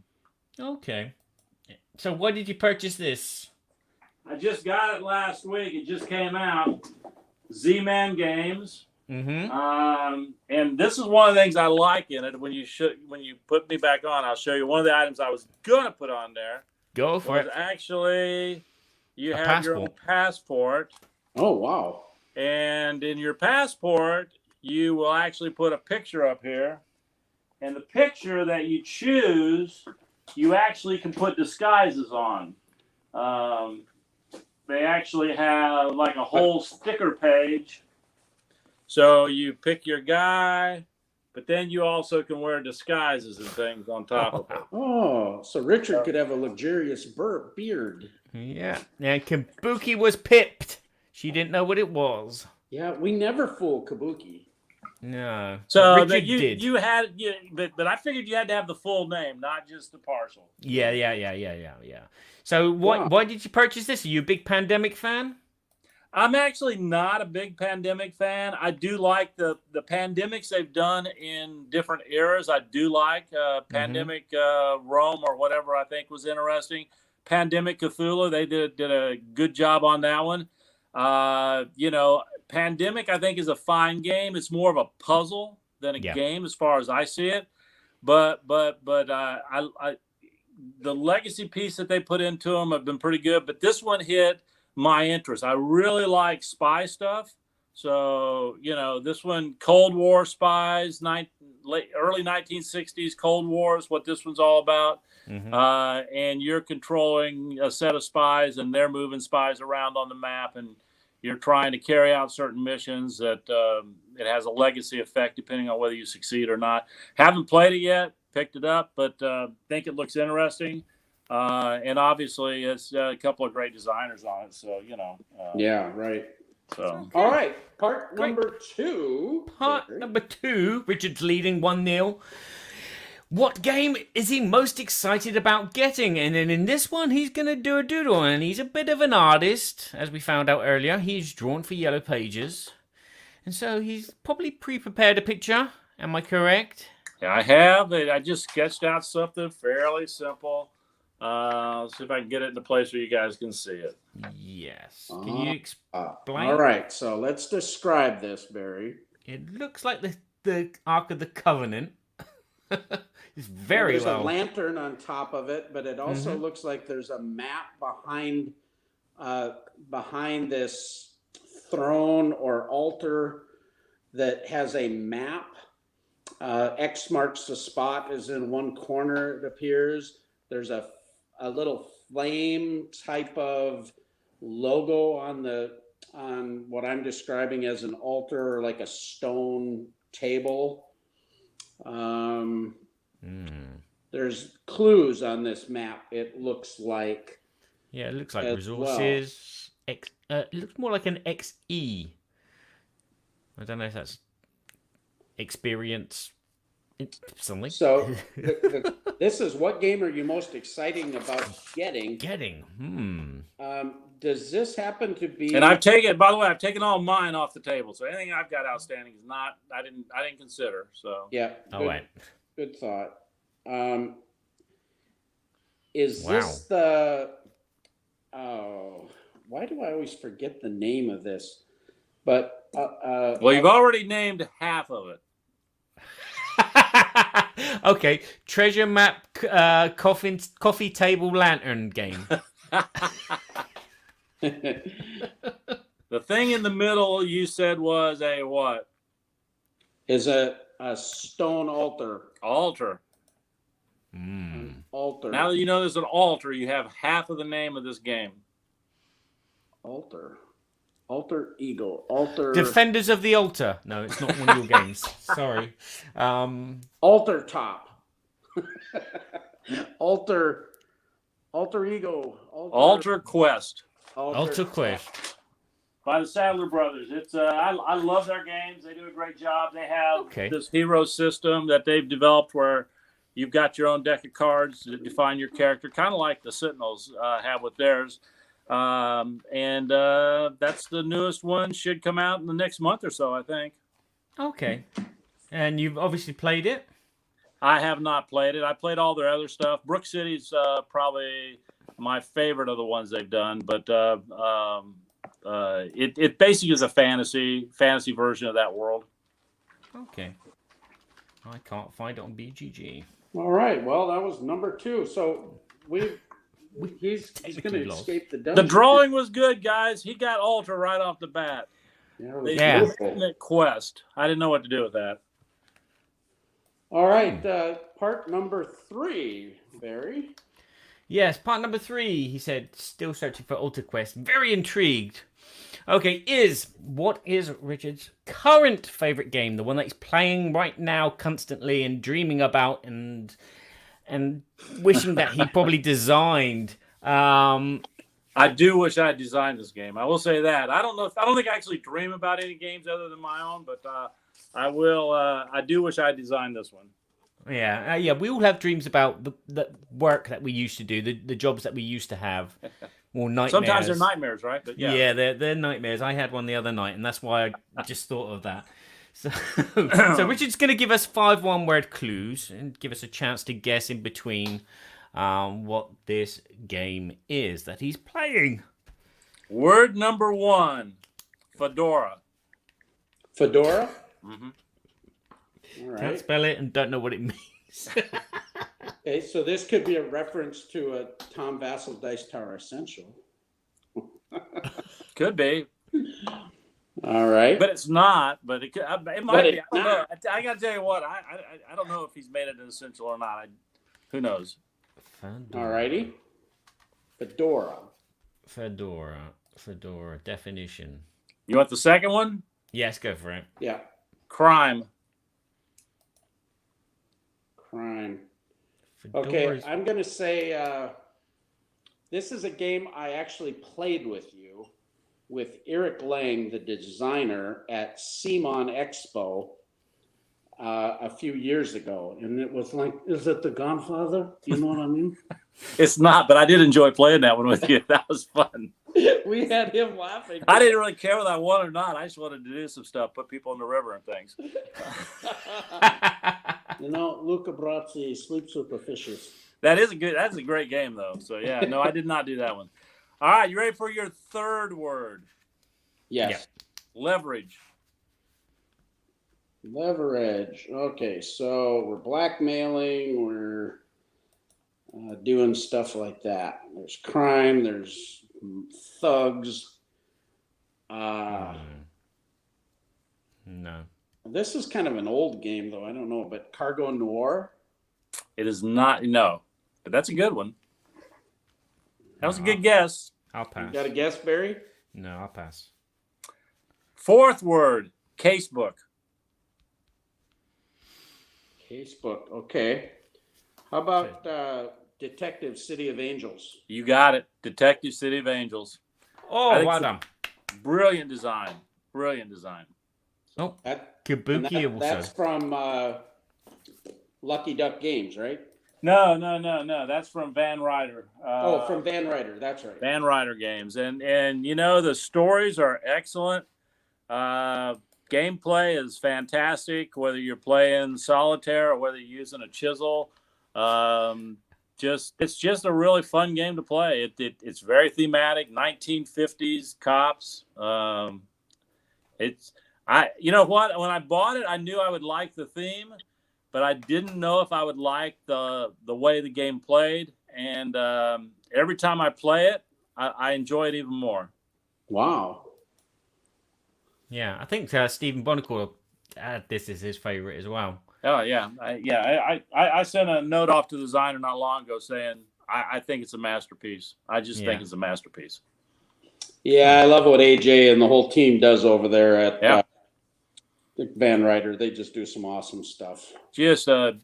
Okay. So why did you purchase this? I just got it last week. It just came out. Z-Man Games. Mm-hmm. And this is one of the things I like in it. When you put me back on, I'll show you one of the items I was gonna put on there. Go for it. Actually, you A have your own passport, Oh wow. and in your passport, you will actually put a picture up here, and the picture that you choose, you actually can put disguises on. They actually have like a whole sticker page. So you pick your guy, but then you also can wear disguises and things on top of it. Oh, so Richard could have a luxurious beard. Yeah. And Kabuki was pipped. She didn't know what it was. Yeah, we never fool Kabuki. No. So Richard that did. you had, but I figured you had to have the full name, not just the partial. Yeah. So Wow. why did you purchase this? Are you a big Pandemic fan? I'm actually not a big Pandemic fan. I do like the pandemics they've done in different eras. I do like Pandemic Rome or whatever I think was interesting. Pandemic Cthulhu, they did a good job on that one. Pandemic I think is a fine game. It's more of a puzzle than a game as far as I see it. But I the legacy piece that they put into them have been pretty good. But this one hit my interest. I really like spy stuff. So, this one, Cold War spies, early 1960s Cold War is what this one's all about. Mm-hmm. And you're controlling a set of spies, and they're moving spies around on the map, and you're trying to carry out certain missions that it has a legacy effect depending on whether you succeed or not. Haven't played it yet, picked it up, but think it looks interesting. And obviously, it's a couple of great designers on it. So, Yeah, right. So, All right, part Great. number 2. Part number 2. Richard's leading 1-0. What game is he most excited about getting? And then in this one, he's going to do a doodle. And he's a bit of an artist, as we found out earlier. He's drawn for Yellow Pages. And so he's probably pre-prepared a picture. Am I correct? yeah, I have. I just sketched out something fairly simple. Let's see if I can get it in a place where you guys can see it. Yes. Can you explain? All right, so let's describe this, Barry. It looks like the Ark of the Covenant. It's very There's well. a lantern on top of it, but it also looks like there's a map behind this throne or altar that has a map. X marks the spot is in one corner, it appears. There's a little flame type of logo on what I'm describing as an altar or like a stone table. There's clues on this map, it looks like. Yeah, it looks like as resources. It looks more like an XE. I don't know if that's experience something. So this is what game are you most exciting about getting? Does this happen to be? And I've taken all mine off the table. So anything I've got outstanding is not. I didn't consider. So Yeah. Oh, wait. Good thought. Is Wow. this the? Oh, why do I always forget the name of this? But well, you've already named half of it. Okay, treasure map, coffee table lantern game. The thing in the middle you said was a what? is a stone altar. Altar. Altar. Now that you know there's an altar, you have half of the name of this game. Altar. Alter Ego. Alter. Defenders of the Altar. No, it's not one of your games. Sorry. Alter Top. Alter Ego. Alter Quest Altar Quest. by the Sadler Brothers. It's I love their games. They do a great job. They have this hero system that they've developed where you've got your own deck of cards to define your character, kind of like the Sentinels have with theirs. And that's the newest one. Should come out in the next month or so, I think. Okay. And you've obviously played it? I have not played it. I played all their other stuff. Brook City's probably my favorite of the ones they've done, but it basically is a fantasy version of that world. Okay. I can't find it on BGG. All right. Well, that was number 2. So he's going to escape the dungeon. The drawing was good, guys. He got Alter right off the bat. Yeah. Quest. I didn't know what to do with that. All right. Part number 3, Barry. Yes, part number 3, he said, still searching for Altar Quest. Very intrigued. Okay, what is Richard's current favorite game? The one that he's playing right now constantly and dreaming about and wishing that he probably designed. I do wish I had designed this game. I will say that. I don't think I actually dream about any games other than my own, but I will. I do wish I had designed this one. Yeah, we all have dreams about the work that we used to do, the jobs that we used to have, or nightmares. Sometimes they're nightmares, right? But yeah, they're nightmares. I had one the other night, and that's why I just thought of that. So Richard's going to give us 5 one-word clues and give us a chance to guess in between what this game is that he's playing. Word number 1, Fedora. Fedora? Mm-hmm. All right. Can't spell it and don't know what it means. Okay, so this could be a reference to a Tom Vassell Dice Tower Essential. Could be. All right. But it's not. But it might be. I don't know. I got to tell you what. I don't know if he's made it an essential or not. Who knows? All righty. Fedora. Fedora. Definition. You want the second one? Yes, go for it. Yeah. Crime. Okay, I'm going to say this is a game I actually played with you, with Eric Lang, the designer, at CMON Expo a few years ago. And it was like, is it The Godfather? You know what I mean? It's not, but I did enjoy playing that one with you. That was fun. We had him laughing. I didn't really care whether I won or not. I just wanted to do some stuff, put people in the river and things. You know, Luca Brasi sleeps with the fishes. That's a great game, though. So, yeah, no, I did not do that one. All right, you ready for your third word? Yes. Yeah. Leverage. Okay, so we're blackmailing, we're doing stuff like that. There's crime, there's thugs. No. This is kind of an old game, though. I don't know, but Cargo Noir? It is not, no, but that's a good one. That was a good guess. I'll pass. You got a guess, Barry? No, I'll pass. Fourth word, casebook. Casebook, okay. How about Detective City of Angels? You got it. Detective City of Angels. Oh, well done. Brilliant design. Oh, That, Kabuki also. that's from Lucky Duck Games, right? No. That's from Van Ryder. From Van Ryder. That's right. Van Ryder Games, and you know the stories are excellent. Gameplay is fantastic. Whether you're playing solitaire or whether you're using a chisel, it's just a really fun game to play. It's very thematic. 1950s cops. You know what? When I bought it, I knew I would like the theme, but I didn't know if I would like the way the game played. And every time I play it, I enjoy it even more. Wow. Yeah, I think Stephen Bonacore had this as his favorite as well. Oh yeah, I sent a note off to the designer not long ago saying I think it's a masterpiece. I just think it's a masterpiece. Yeah, I love what AJ and the whole team does over there at Yeah. Van Ryder. They just do some awesome stuff. Just a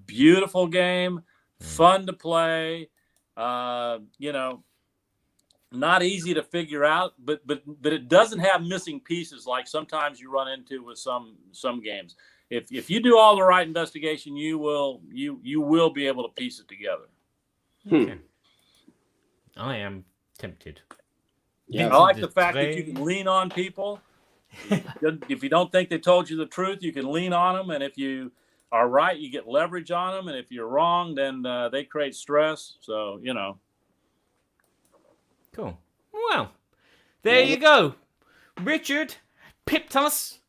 beautiful game, fun to play. You know, not easy to figure out, but it doesn't have missing pieces like sometimes you run into with some games. If you do all the right investigation, you will be able to piece it together. Okay. I am tempted. Yeah. I like the fact that you can lean on people. If you don't think they told you the truth, you can lean on them, and if you are right, you get leverage on them, and if you're wrong, then they create stress. So, you know. Cool. Well, there you go. Richard pipped us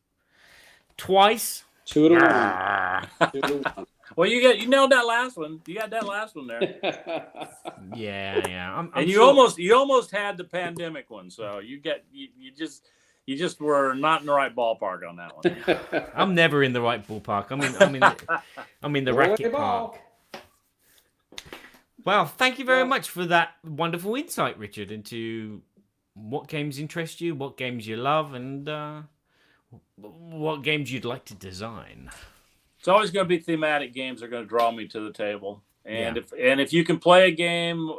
twice. 2-1. 2-1. Well, you nailed that last one. You got that last one there. Yeah. I'm And you sure- almost had the pandemic one, so you just were not in the right ballpark on that one. I'm never in the right ballpark. I'm in the Go away, racket ball. park. Well, thank you very much for that wonderful insight, Richard, into what games interest you, what games you love, and what games you'd like to design. It's always going to be thematic games that are going to draw me to the table, and if you can play a game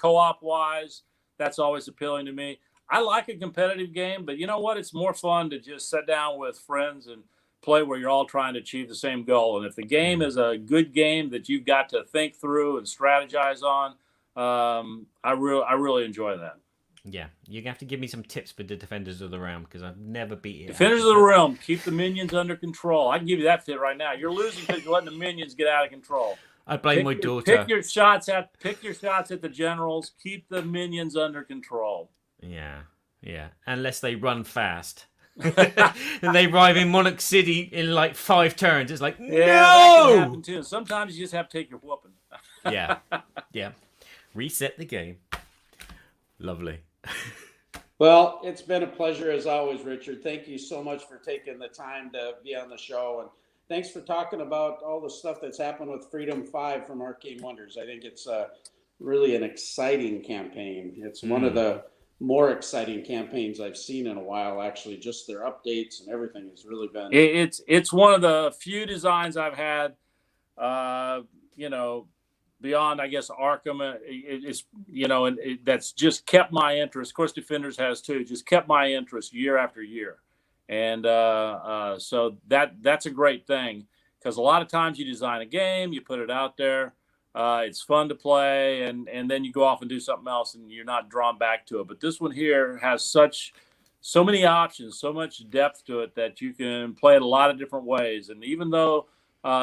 co-op wise, that's always appealing to me. I like a competitive game, but you know what? It's more fun to just sit down with friends and play where you're all trying to achieve the same goal. And if the game is a good game that you've got to think through and strategize on, I really enjoy that. Yeah, you're going to have to give me some tips for the Defenders of the Realm, because I've never beat it. Defenders of the Realm, keep the minions under control. I can give you that fit right now. You're losing because you're letting the minions get out of control. I blame my daughter. Pick your shots at the generals. Keep the minions under control. Yeah. Unless they run fast. And they arrive in Monarch City in like 5 turns. It's like, That can no! happen too. Sometimes you just have to take your whooping. Yeah. Reset the game. Lovely. Well, it's been a pleasure as always, Richard. Thank you so much for taking the time to be on the show. And thanks for talking about all the stuff that's happened with Freedom 5 from Arcane Wonders. I think it's really an exciting campaign. It's one of the more exciting campaigns I've seen in a while, actually. Just their updates and everything has really been... It's one of the few designs I've had, beyond, I guess, Arkham. It's, and that's just kept my interest. Of course, Defenders has too, just kept my interest year after year. And so that's a great thing, because a lot of times you design a game, you put it out there, it's fun to play, and then you go off and do something else and you're not drawn back to it. But this one here has so many options, so much depth to it that you can play it a lot of different ways. And even though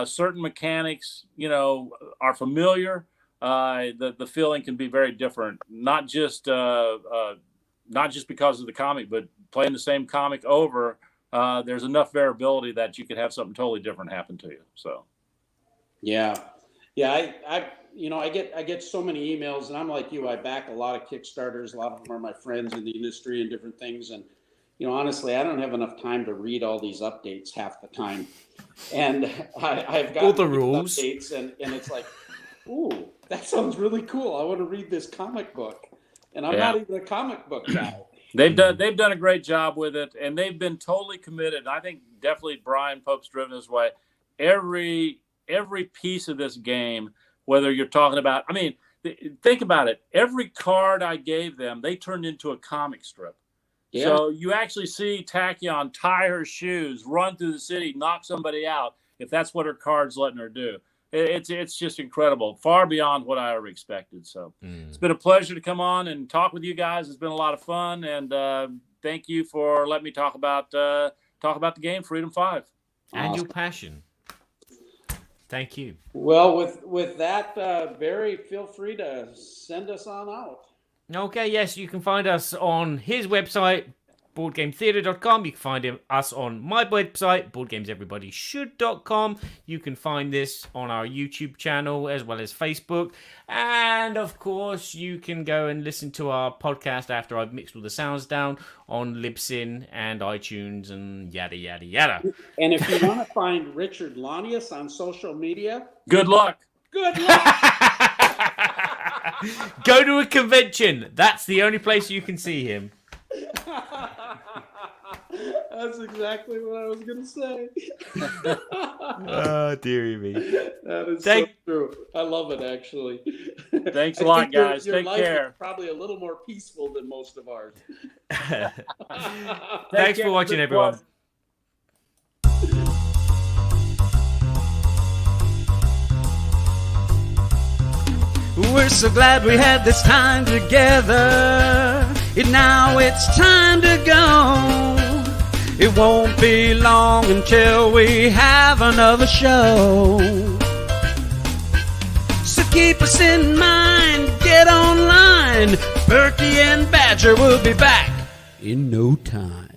certain mechanics, are familiar, the feeling can be very different. Not just because of the comic, but playing the same comic over, there's enough variability that you could have something totally different happen to you. So, Yeah. I get so many emails, and I'm like you. I back a lot of Kickstarters. A lot of them are my friends in the industry and different things. And honestly, I don't have enough time to read all these updates half the time. And I've got all the rules updates, and it's like, ooh, that sounds really cool. I want to read this comic book, and I'm not even a comic book guy. They've done a great job with it, and they've been totally committed. I think definitely Brian Pope's driven this way. Every piece of this game, whether you're talking about, think about it. Every card I gave them, they turned into a comic strip. Yeah. So you actually see Tachyon tie her shoes, run through the city, knock somebody out, if that's what her card's letting her do. It's just incredible, far beyond what I ever expected. So It's been a pleasure to come on and talk with you guys. It's been a lot of fun, and thank you for letting me talk about the game Freedom 5 and your passion. Thank you. Well, with that, Barry, feel free to send us on out. Okay, yes, you can find us on his website, boardgametheatre.com. You can find us on my website, boardgameseverybodyshould.com. You can find this on our YouTube channel as well as Facebook. And, of course, you can go and listen to our podcast after I've mixed all the sounds down on Libsyn and iTunes and yada, yada, yada. And if you want to find Richard Launius on social media... Good luck. Good luck! Go to a convention. That's the only place you can see him. That's exactly what I was going to say. Oh, dearie me. That is Thank- so true. I love it, actually. Thanks a I lot, think your- guys. Your Take life care. is probably a little more peaceful than most of ours. Thanks for watching, everyone. We're so glad we had this time together. And now it's time to go. It won't be long until we have another show. So keep us in mind, get online. Berkey and Badger will be back in no time.